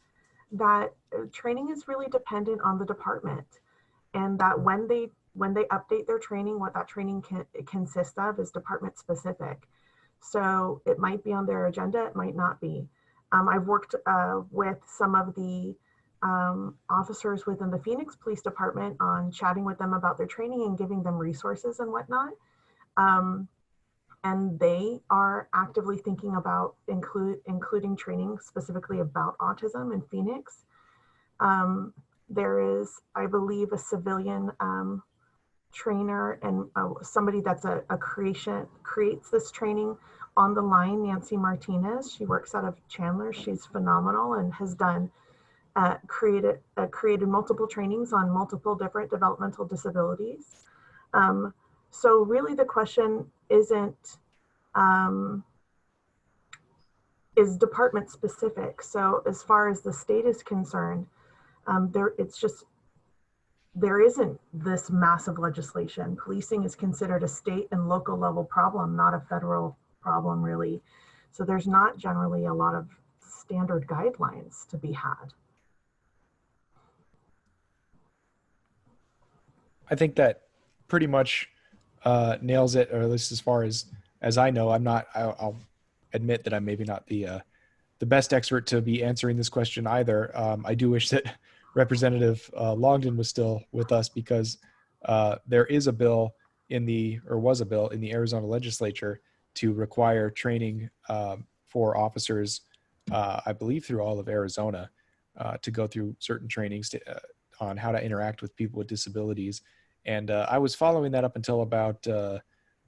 Speaker 7: that training is really dependent on the department, and that when they update their training, what that training can consist of is department specific. So it might be on their agenda, it might not be. I've worked with some of the officers within the Phoenix Police Department on chatting with them about their training and giving them resources and whatnot. And they are actively thinking about including training specifically about autism in Phoenix. There is, I believe, a civilian trainer and somebody that's creates this training on the line, Nancy Martinez. She works out of Chandler. She's phenomenal and has done created multiple trainings on multiple different developmental disabilities. So really the question isn't, is department specific. So as far as the state is concerned, there isn't this massive legislation. Policing is considered a state and local level problem, not a federal problem really. So there's not generally a lot of standard guidelines to be had.
Speaker 8: I think that pretty much nails it, or at least as far as I know. I'll admit that I'm maybe not the best expert to be answering this question either. I do wish that Representative Longdon was still with us, because there is a bill was a bill in the Arizona legislature to require training for officers, I believe through all of Arizona, to go through certain trainings on how to interact with people with disabilities. And I was following that up until about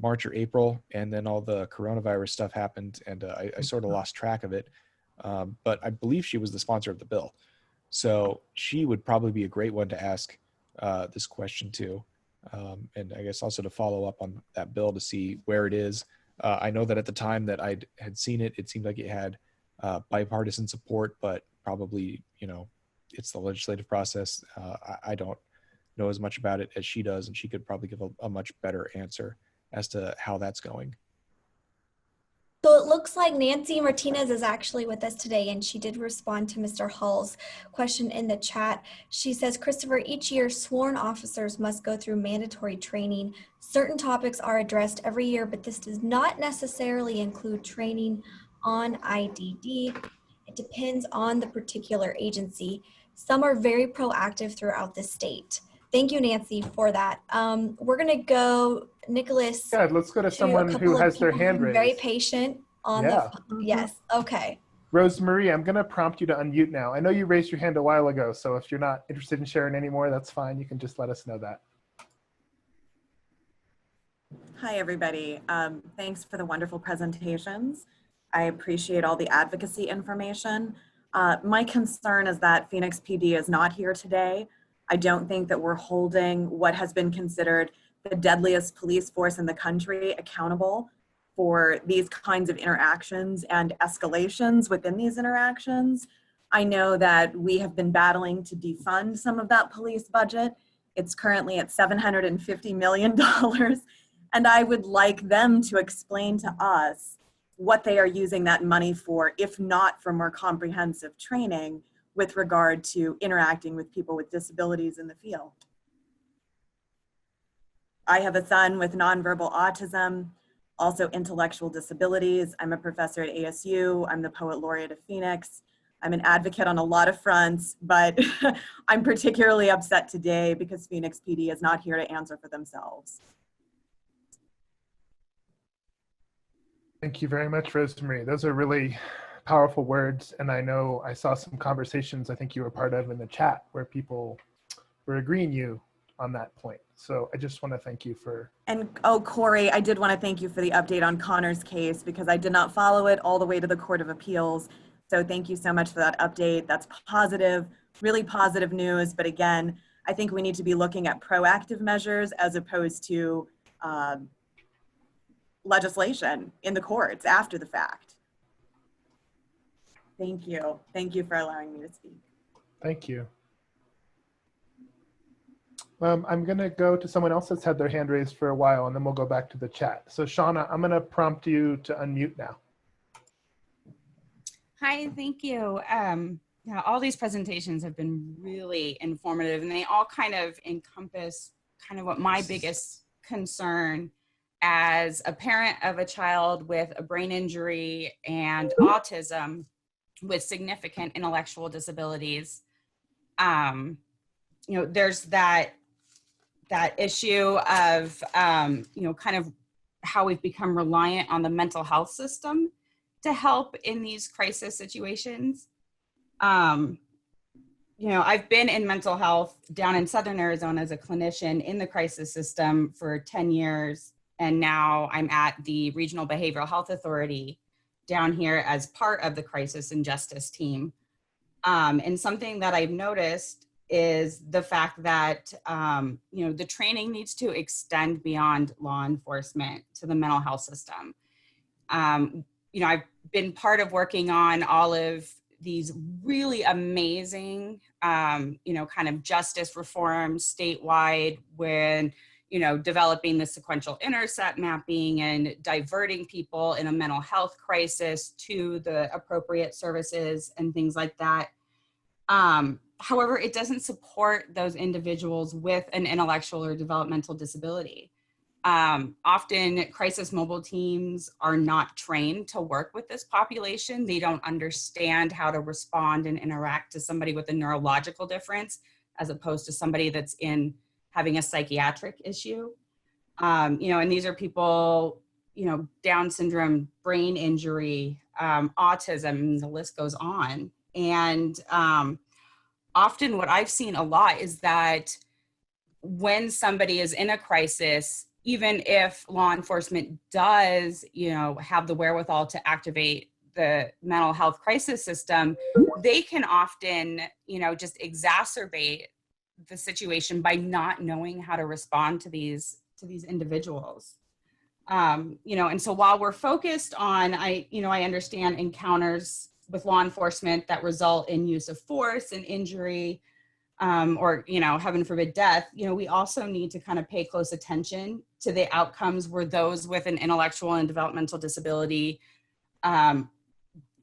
Speaker 8: March or April, and then all the coronavirus stuff happened, and I sort of lost track of it. But I believe she was the sponsor of the bill. So she would probably be a great one to ask this question to. And I guess also to follow up on that bill to see where it is. I know that at the time that I had seen it, it seemed like it had bipartisan support, but probably, it's the legislative process. I don't know as much about it as she does, and she could probably give a much better answer as to how that's going.
Speaker 6: So it looks like Nancy Martinez is actually with us today, and she did respond to Mr. Hull's question in the chat. She says, Christopher, each year sworn officers must go through mandatory training. Certain topics are addressed every year, but this does not necessarily include training on IDD. It depends on the particular agency. Some are very proactive throughout the state. Thank you, Nancy, for that. We're going to go, Nicholas.
Speaker 3: Yeah, let's go to someone who has their hand raised.
Speaker 6: Very patient on the. Yes. Okay.
Speaker 3: Rosemarie, I'm going to prompt you to unmute now. I know you raised your hand a while ago, so if you're not interested in sharing anymore, that's fine. You can just let us know that.
Speaker 9: Hi, everybody. Thanks for the wonderful presentations. I appreciate all the advocacy information. My concern is that Phoenix PD is not here today. I don't think that we're holding what has been considered the deadliest police force in the country accountable for these kinds of interactions and escalations within these interactions. I know that we have been battling to defund some of that police budget. It's currently at $750 million. And I would like them to explain to us what they are using that money for, if not for more comprehensive training with regard to interacting with people with disabilities in the field. I have a son with nonverbal autism, also intellectual disabilities. I'm a professor at ASU. I'm the poet laureate of Phoenix. I'm an advocate on a lot of fronts, but I'm particularly upset today because Phoenix PD is not here to answer for themselves.
Speaker 3: Thank you very much, Rosemarie. Those are really powerful words, and I know I saw some conversations I think you were part of in the chat where people were agreeing you on that point. So I just want to thank you for.
Speaker 9: And oh, Corey, I did want to thank you for the update on Connor's case, because I did not follow it all the way to the Court of Appeals. So thank you so much for that update. That's positive, really positive news. But again, I think we need to be looking at proactive measures as opposed to legislation in the courts after the fact. Thank you. Thank you for allowing me to speak.
Speaker 3: Thank you. I'm going to go to someone else that's had their hand raised for a while, and then we'll go back to the chat. So Shauna, I'm going to prompt you to unmute now.
Speaker 10: Hi, thank you. Yeah, all these presentations have been really informative, and they all kind of encompass kind of what my biggest concern as a parent of a child with a brain injury and autism with significant intellectual disabilities, there's that issue of, kind of how we've become reliant on the mental health system to help in these crisis situations. I've been in mental health down in Southern Arizona as a clinician in the crisis system for 10 years. And now I'm at the Regional Behavioral Health Authority down here as part of the crisis and justice team. And something that I've noticed is the fact that, the training needs to extend beyond law enforcement to the mental health system. I've been part of working on all of these really amazing, kind of justice reforms statewide when, developing the sequential intercept mapping and diverting people in a mental health crisis to the appropriate services and things like that. However, it doesn't support those individuals with an intellectual or developmental disability. Often crisis mobile teams are not trained to work with this population. They don't understand how to respond and interact to somebody with a neurological difference as opposed to somebody that's having a psychiatric issue. And these are people, Down syndrome, brain injury, autism, the list goes on. And often what I've seen a lot is that when somebody is in a crisis, even if law enforcement does, have the wherewithal to activate the mental health crisis system, they can often, just exacerbate the situation by not knowing how to respond to these individuals. And so while we're focused on, I understand encounters with law enforcement that result in use of force and injury, or, heaven forbid, death, we also need to kind of pay close attention to the outcomes where those with an intellectual and developmental disability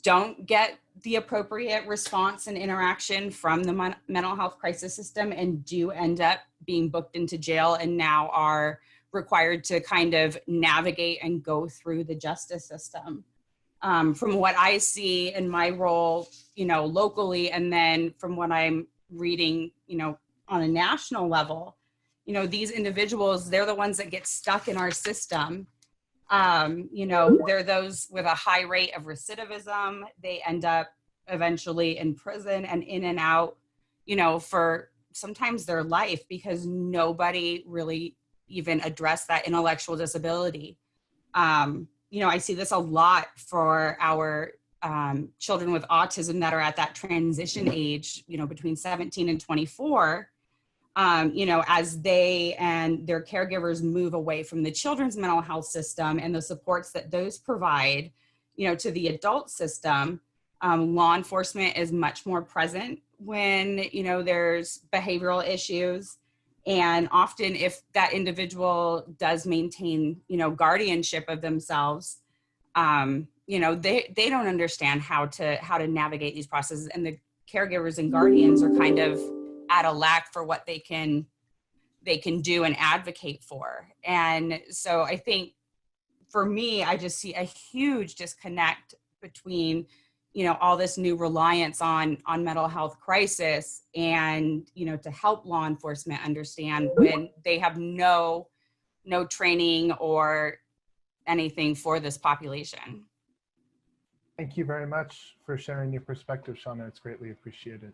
Speaker 10: don't get the appropriate response and interaction from the mental health crisis system and do end up being booked into jail and now are required to kind of navigate and go through the justice system. From what I see in my role, locally, and then from what I'm reading, on a national level, these individuals, they're the ones that get stuck in our system. They're those with a high rate of recidivism. They end up eventually in prison and in and out, for sometimes their life because nobody really even addressed that intellectual disability. I see this a lot for our children with autism that are at that transition age, between 17 and 24, as they and their caregivers move away from the children's mental health system and the supports that those provide, to the adult system. Law enforcement is much more present when, there's behavioral issues. And often if that individual does maintain, guardianship of themselves, they don't understand how to navigate these processes, and the caregivers and guardians are kind of at a lack for what they can do and advocate for. And so I think for me, I just see a huge disconnect between, all this new reliance on mental health crisis and, to help law enforcement understand when they have no training or anything for this population.
Speaker 3: Thank you very much for sharing your perspective, Shauna. It's greatly appreciated.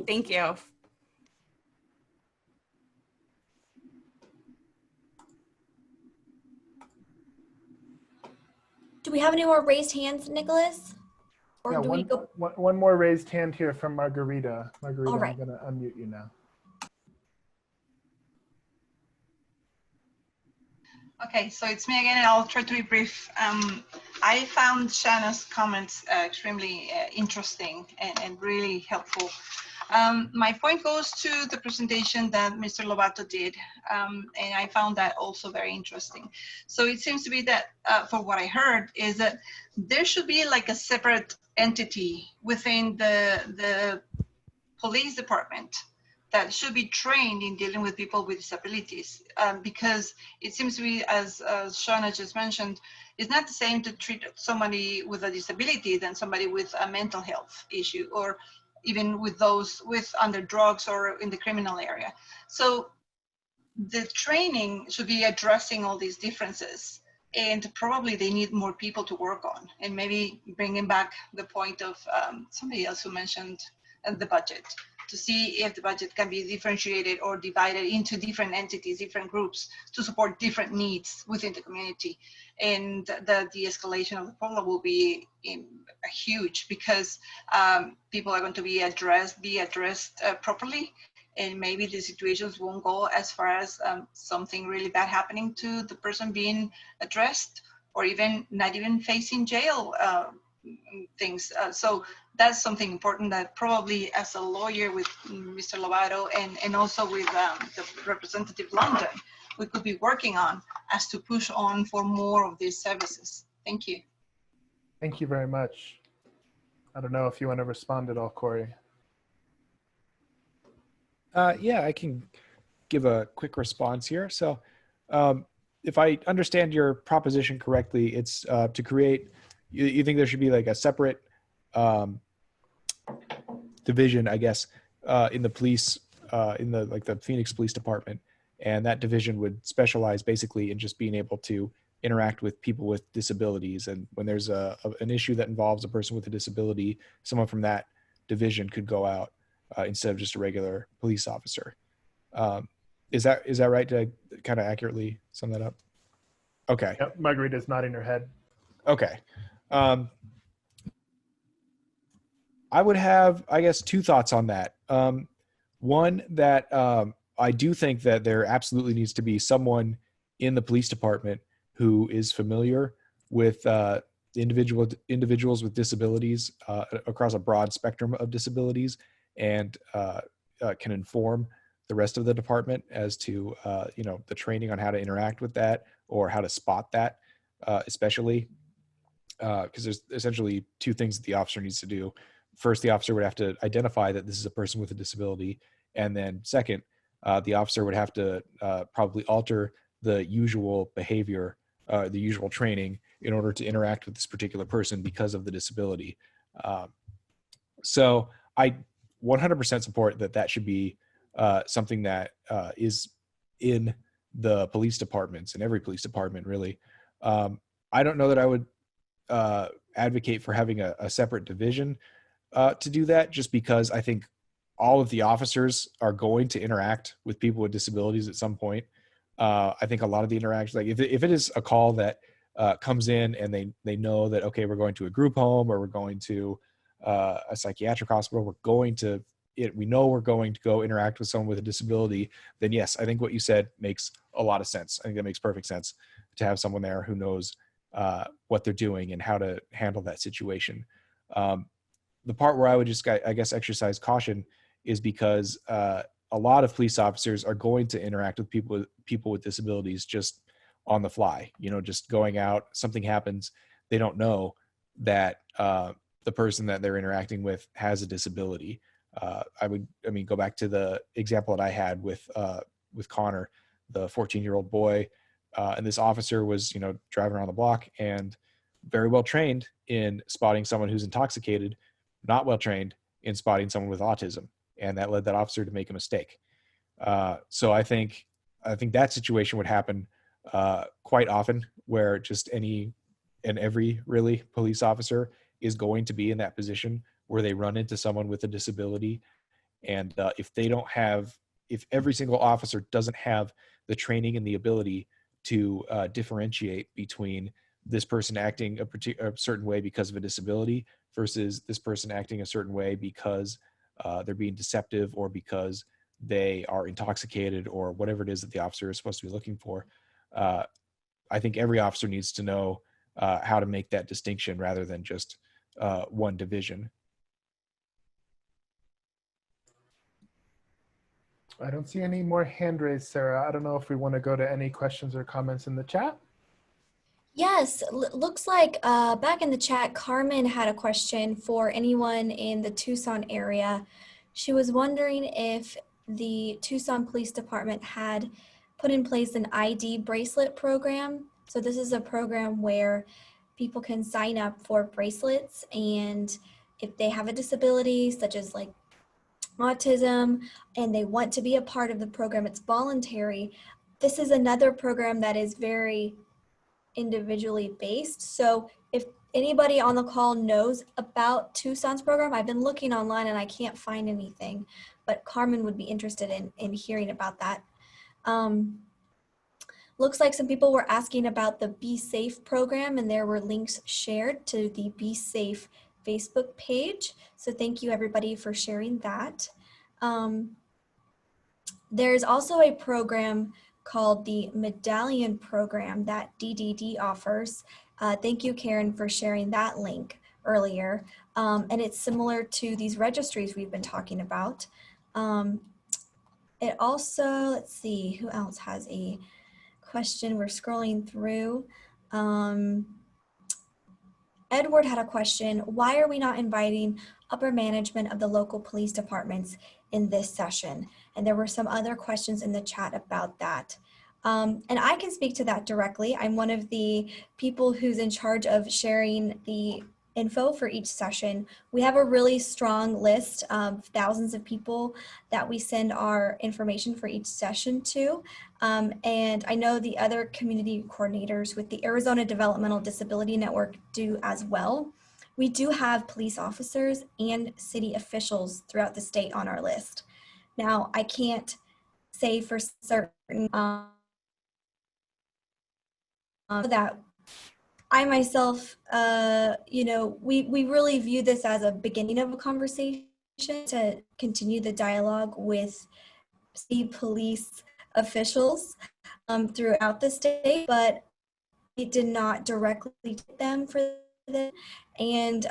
Speaker 10: Thank you.
Speaker 6: Do we have any more raised hands, Nicholas? Or
Speaker 3: Yeah,
Speaker 6: do we go?
Speaker 3: one more raised hand here from Margarita. Margarita,
Speaker 6: All right.
Speaker 3: I'm going to unmute you now.
Speaker 4: Okay, so it's me again, and I'll try to be brief. I found Shanna's comments extremely interesting and really helpful. My point goes to the presentation that Mr. Lovato did, and I found that also very interesting. So it seems to be that, for what I heard, is that there should be like a separate entity within the police department that should be trained in dealing with people with disabilities, because it seems to be, as Shauna just mentioned, it's not the same to treat somebody with a disability than somebody with a mental health issue, or even with those under drugs or in the criminal area. So the training should be addressing all these differences, and probably they need more people to work on, and maybe bringing back the point of somebody else who mentioned the budget, to see if the budget can be differentiated or divided into different entities, different groups, to support different needs within the community. And the de-escalation of the problem will be huge, because people are going to be addressed properly, and maybe the situations won't go as far as something really bad happening to the person being addressed, or even not even facing jail things. So that's something important that probably, as a lawyer with Mr. Lovato and also with the representative Longdon, we could be working on, as to push on for more of these services. Thank you.
Speaker 3: Thank you very much. I don't know if you want to respond at all, Corey.
Speaker 8: Yeah, I can give a quick response here. So if I understand your proposition correctly, it's to create, you think there should be like a separate division, I guess, in the police, in the Phoenix Police Department, and that division would specialize basically in just being able to interact with people with disabilities. And when there's an issue that involves a person with a disability, someone from that division could go out instead of just a regular police officer. Is that right? Did I kind of accurately sum that up? Okay.
Speaker 3: Yep, Margarita's nodding her head.
Speaker 8: Okay. I would have, I guess, two thoughts on that. One, that I do think that there absolutely needs to be someone in the police department who is familiar with individuals with disabilities across a broad spectrum of disabilities, and can inform the rest of the department as to the training on how to interact with that, or how to spot that, especially because there's essentially two things that the officer needs to do. First, the officer would have to identify that this is a person with a disability, and then second, the officer would have to probably alter the usual behavior, the usual training, in order to interact with this particular person because of the disability. So I 100% support that should be something that is in the police departments, in every police department, really. I don't know that I would advocate for having a separate division to do that, just because I think all of the officers are going to interact with people with disabilities at some point. I think a lot of the interactions, like if it is a call that comes in and they know that, okay, we're going to a group home, or we're going to a psychiatric hospital, we know we're going to go interact with someone with a disability, then yes, I think what you said makes a lot of sense. I think that makes perfect sense, to have someone there who knows what they're doing and how to handle that situation. The part where I would just, I guess, exercise caution is because a lot of police officers are going to interact with people with disabilities just on the fly, just going out, something happens, they don't know that the person that they're interacting with has a disability. Go back to the example that I had with Connor, the 14-year-old boy, and this officer was, driving around the block and very well trained in spotting someone who's intoxicated, not well trained in spotting someone with autism, and that led that officer to make a mistake. So I think that situation would happen quite often, where just any and every really police officer is going to be in that position where they run into someone with a disability. And if every single officer doesn't have the training and the ability to differentiate between this person acting a certain way because of a disability versus this person acting a certain way because they're being deceptive, or because they are intoxicated, or whatever it is that the officer is supposed to be looking for, I think every officer needs to know how to make that distinction rather than just one division.
Speaker 3: I don't see any more hand raised, Sarah. I don't know if we want to go to any questions or comments in the chat.
Speaker 6: Yes, looks like back in the chat, Carmen had a question for anyone in the Tucson area. She was wondering if the Tucson Police Department had put in place an ID bracelet program. So this is a program where people can sign up for bracelets, and if they have a disability such as like autism and they want to be a part of the program, it's voluntary. This is another program that is very individually based. So if anybody on the call knows about Tucson's program, I've been looking online and I can't find anything, but Carmen would be interested in hearing about that. Looks like some people were asking about the Be Safe program, and there were links shared to the Be Safe Facebook page. So thank you everybody for sharing that. There's also a program called the Medallion program that DDD offers. Thank you, Karen, for sharing that link earlier. And it's similar to these registries we've been talking about. It also, let's see, who else has a question? We're scrolling through. Edward had a question. Why are we not inviting upper management of the local police departments in this session? And there were some other questions in the chat about that. And I can speak to that directly. I'm one of the people who's in charge of sharing the info for each session. We have a really strong list of thousands of people that we send our information for each session to. And I know the other community coordinators with the Arizona Developmental Disability Network do as well. We do have police officers and city officials throughout the state on our list. Now, I can't say for certain that I myself, we really view this as a beginning of a conversation to continue the dialogue with city police officials throughout the state, but it did not directly hit them for this. And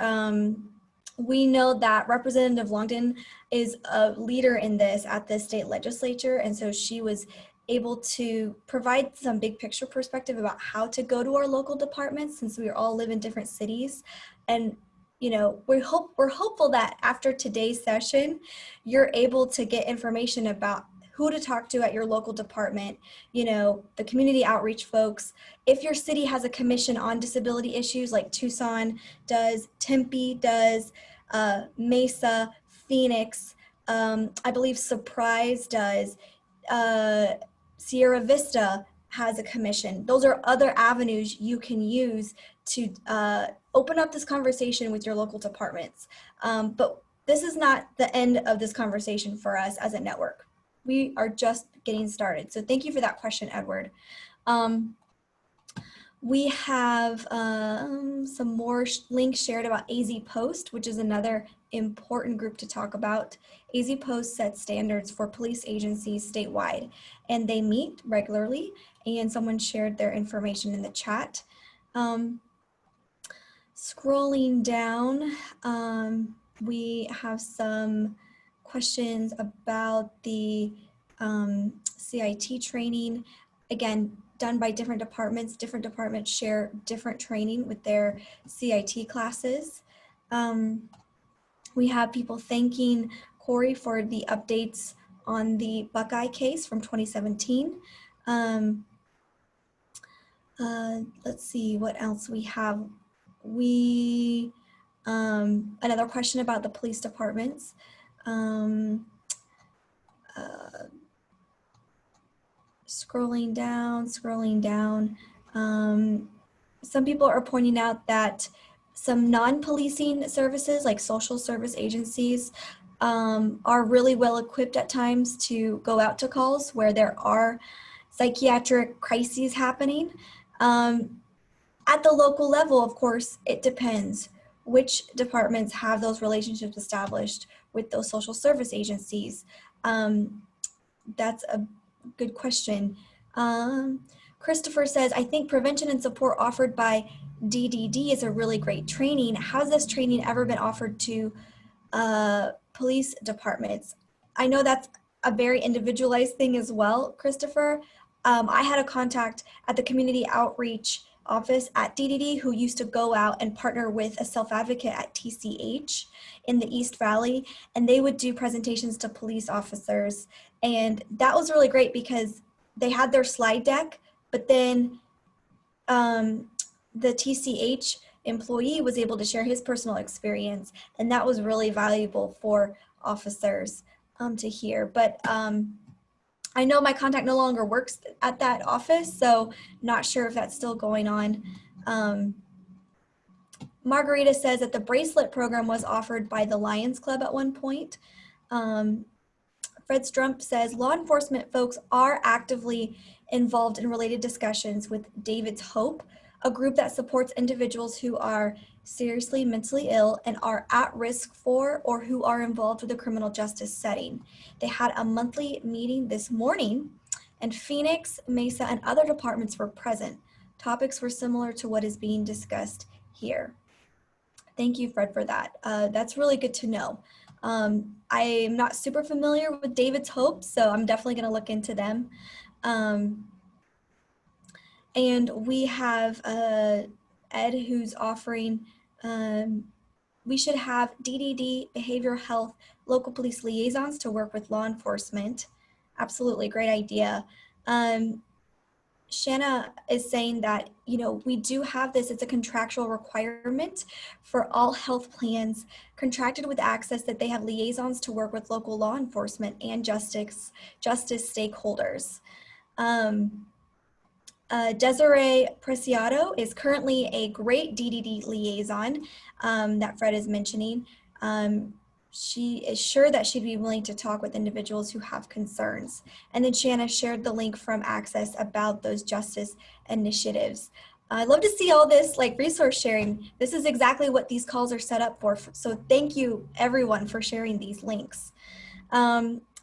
Speaker 6: we know that Representative Longdon is a leader in this at the state legislature, and so she was able to provide some big picture perspective about how to go to our local departments, since we all live in different cities. And we're hopeful that after today's session, you're able to get information about who to talk to at your local department, the community outreach folks. If your city has a commission on disability issues like Tucson does, Tempe does, Mesa, Phoenix, I believe Surprise does, Sierra Vista has a commission. Those are other avenues you can use to open up this conversation with your local departments. But this is not the end of this conversation for us as a network. We are just getting started. So thank you for that question, Edward. We have some more links shared about AZ Post, which is another important group to talk about. AZ Post sets standards for police agencies statewide, and they meet regularly, and someone shared their information in the chat. Scrolling down, we have some questions about the CIT training. Again, done by different departments. Different departments share different training with their CIT classes. We have people thanking Corey for the updates on the Buckeye case from 2017. Let's see what else we have. Another question about the police departments. Scrolling down. Some people are pointing out that some non-policing services like social service agencies are really well equipped at times to go out to calls where there are psychiatric crises happening. At the local level, of course, it depends which departments have those relationships established with those social service agencies. That's a good question. Christopher says, I think prevention and support offered by DDD is a really great training. Has this training ever been offered to police departments? I know that's a very individualized thing as well, Christopher. I had a contact at the community outreach office at DDD who used to go out and partner with a self-advocate at TCH in the East Valley, and they would do presentations to police officers. And that was really great because they had their slide deck, but then the TCH employee was able to share his personal experience, and that was really valuable for officers to hear. But I know my contact no longer works at that office, so not sure if that's still going on. Margarita says that the bracelet program was offered by the Lions Club at one point. Fred Strump says law enforcement folks are actively involved in related discussions with David's Hope, a group that supports individuals who are seriously mentally ill and are at risk for or who are involved with the criminal justice setting. They had a monthly meeting this morning, and Phoenix, Mesa, and other departments were present. Topics were similar to what is being discussed here. Thank you, Fred, for that. That's really good to know. I'm not super familiar with David's Hope, so I'm definitely going to look into them. And we have Ed who's offering, we should have DDD, behavioral health, local police liaisons to work with law enforcement. Absolutely, great idea. Shanna is saying that, you know, we do have this, it's a contractual requirement for all health plans contracted with Access that they have liaisons to work with local law enforcement and justice stakeholders. Desiree Preciado is currently a great DDD liaison that Fred is mentioning. She is sure that she'd be willing to talk with individuals who have concerns. And then Shanna shared the link from Access about those justice initiatives. I'd love to see all this like resource sharing. This is exactly what these calls are set up for. So thank you everyone for sharing these links.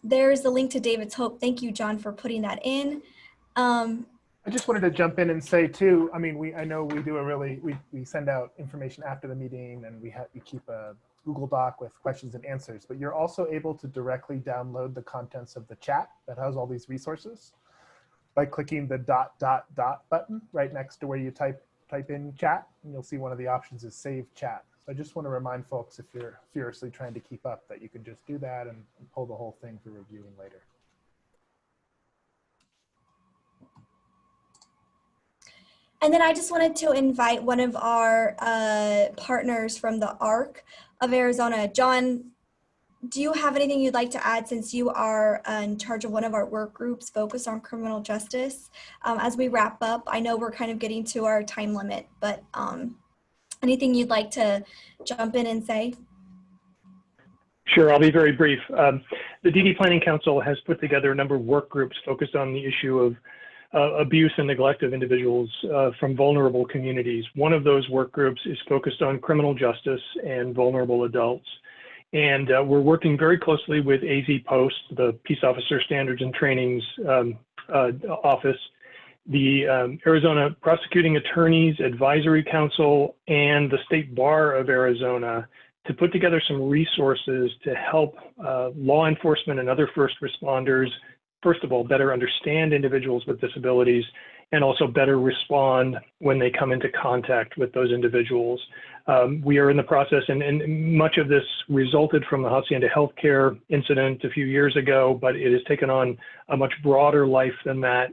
Speaker 6: There's the link to David's Hope. Thank you, John, for putting that in.
Speaker 3: I just wanted to jump in and say too, I mean, I know we do we send out information after the meeting, and we keep a Google Doc with questions and answers, but you're also able to directly download the contents of the chat that has all these resources by clicking the ... button right next to where you type in chat, and you'll see one of the options is save chat. So I just want to remind folks, if you're furiously trying to keep up, that you can just do that and pull the whole thing for reviewing later.
Speaker 6: And then I just wanted to invite one of our partners from the ARC of Arizona. John, do you have anything you'd like to add, since you are in charge of one of our work groups focused on criminal justice? As we wrap up, I know we're kind of getting to our time limit, but anything you'd like to jump in and say?
Speaker 11: Sure, I'll be very brief. The DD Planning Council has put together a number of work groups focused on the issue of abuse and neglect of individuals from vulnerable communities. One of those work groups is focused on criminal justice and vulnerable adults. And we're working very closely with AZ Post, the Peace Officer Standards and Trainings Office, the Arizona Prosecuting Attorneys Advisory Council, and the State Bar of Arizona to put together some resources to help law enforcement and other first responders, first of all, better understand individuals with disabilities, and also better respond when they come into contact with those individuals. We are in the process, and much of this resulted from the Hacienda Healthcare incident a few years ago, but it has taken on a much broader life than that.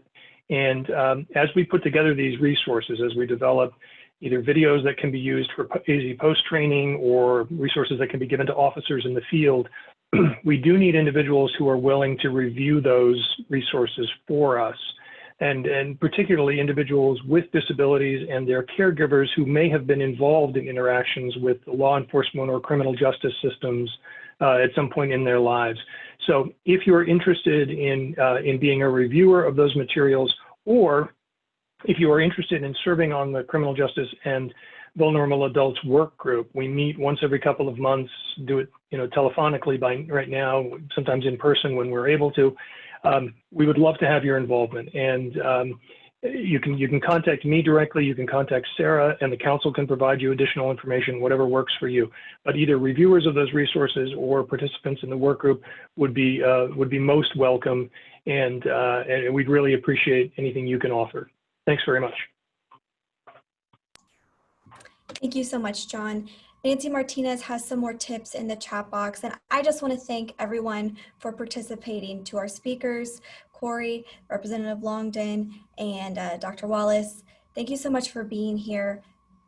Speaker 11: And as we put together these resources, as we develop either videos that can be used for AZ Post training or resources that can be given to officers in the field, we do need individuals who are willing to review those resources for us, and particularly individuals with disabilities and their caregivers who may have been involved in interactions with law enforcement or criminal justice systems at some point in their lives. So if you're interested in being a reviewer of those materials, or if you are interested in serving on the criminal justice and vulnerable adults work group, we meet once every couple of months, do it telephonically by right now, sometimes in person when we're able to. We would love to have your involvement, and you can contact me directly, you can contact Sarah, and the council can provide you additional information, whatever works for you. But either reviewers of those resources or participants in the work group would be most welcome, and we'd really appreciate anything you can offer. Thanks very much.
Speaker 6: Thank you so much, John. Nancy Martinez has some more tips in the chat box, and I just want to thank everyone for participating. To our speakers, Corey, Representative Longdon, and Dr. Wallace, thank you so much for being here.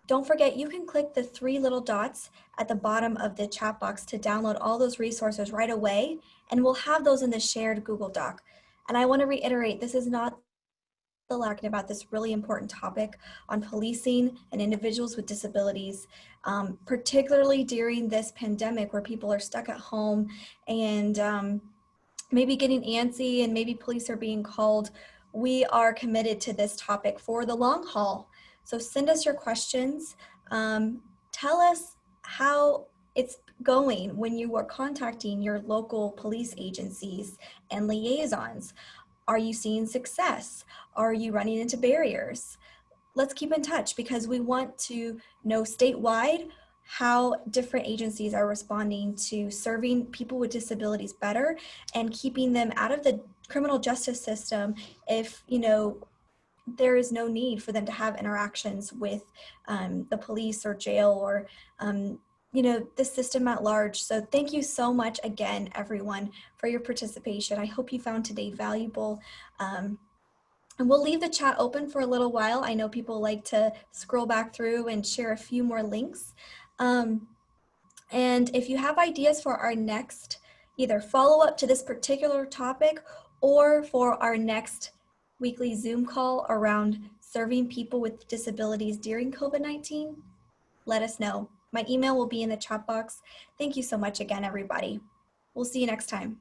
Speaker 6: Don't forget, you can click the 3 little dots at the bottom of the chat box to download all those resources right away, and we'll have those in the shared Google Doc. And I want to reiterate, this is not talking about this really important topic on policing and individuals with disabilities, particularly during this pandemic where people are stuck at home and maybe getting antsy and maybe police are being called. We are committed to this topic for the long haul. So send us your questions. Tell us how it's going when you are contacting your local police agencies and liaisons. Are you seeing success? Are you running into barriers? Let's keep in touch because we want to know statewide how different agencies are responding to serving people with disabilities better and keeping them out of the criminal justice system if, you know, there is no need for them to have interactions with the police or jail or you know, the system at large. So thank you so much again, everyone, for your participation. I hope you found today valuable. And we'll leave the chat open for a little while. I know people like to scroll back through and share a few more links. And if you have ideas for our next, either follow up to this particular topic or for our next weekly Zoom call around serving people with disabilities during COVID-19, let us know. My email will be in the chat box. Thank you so much again, everybody. We'll see you next time.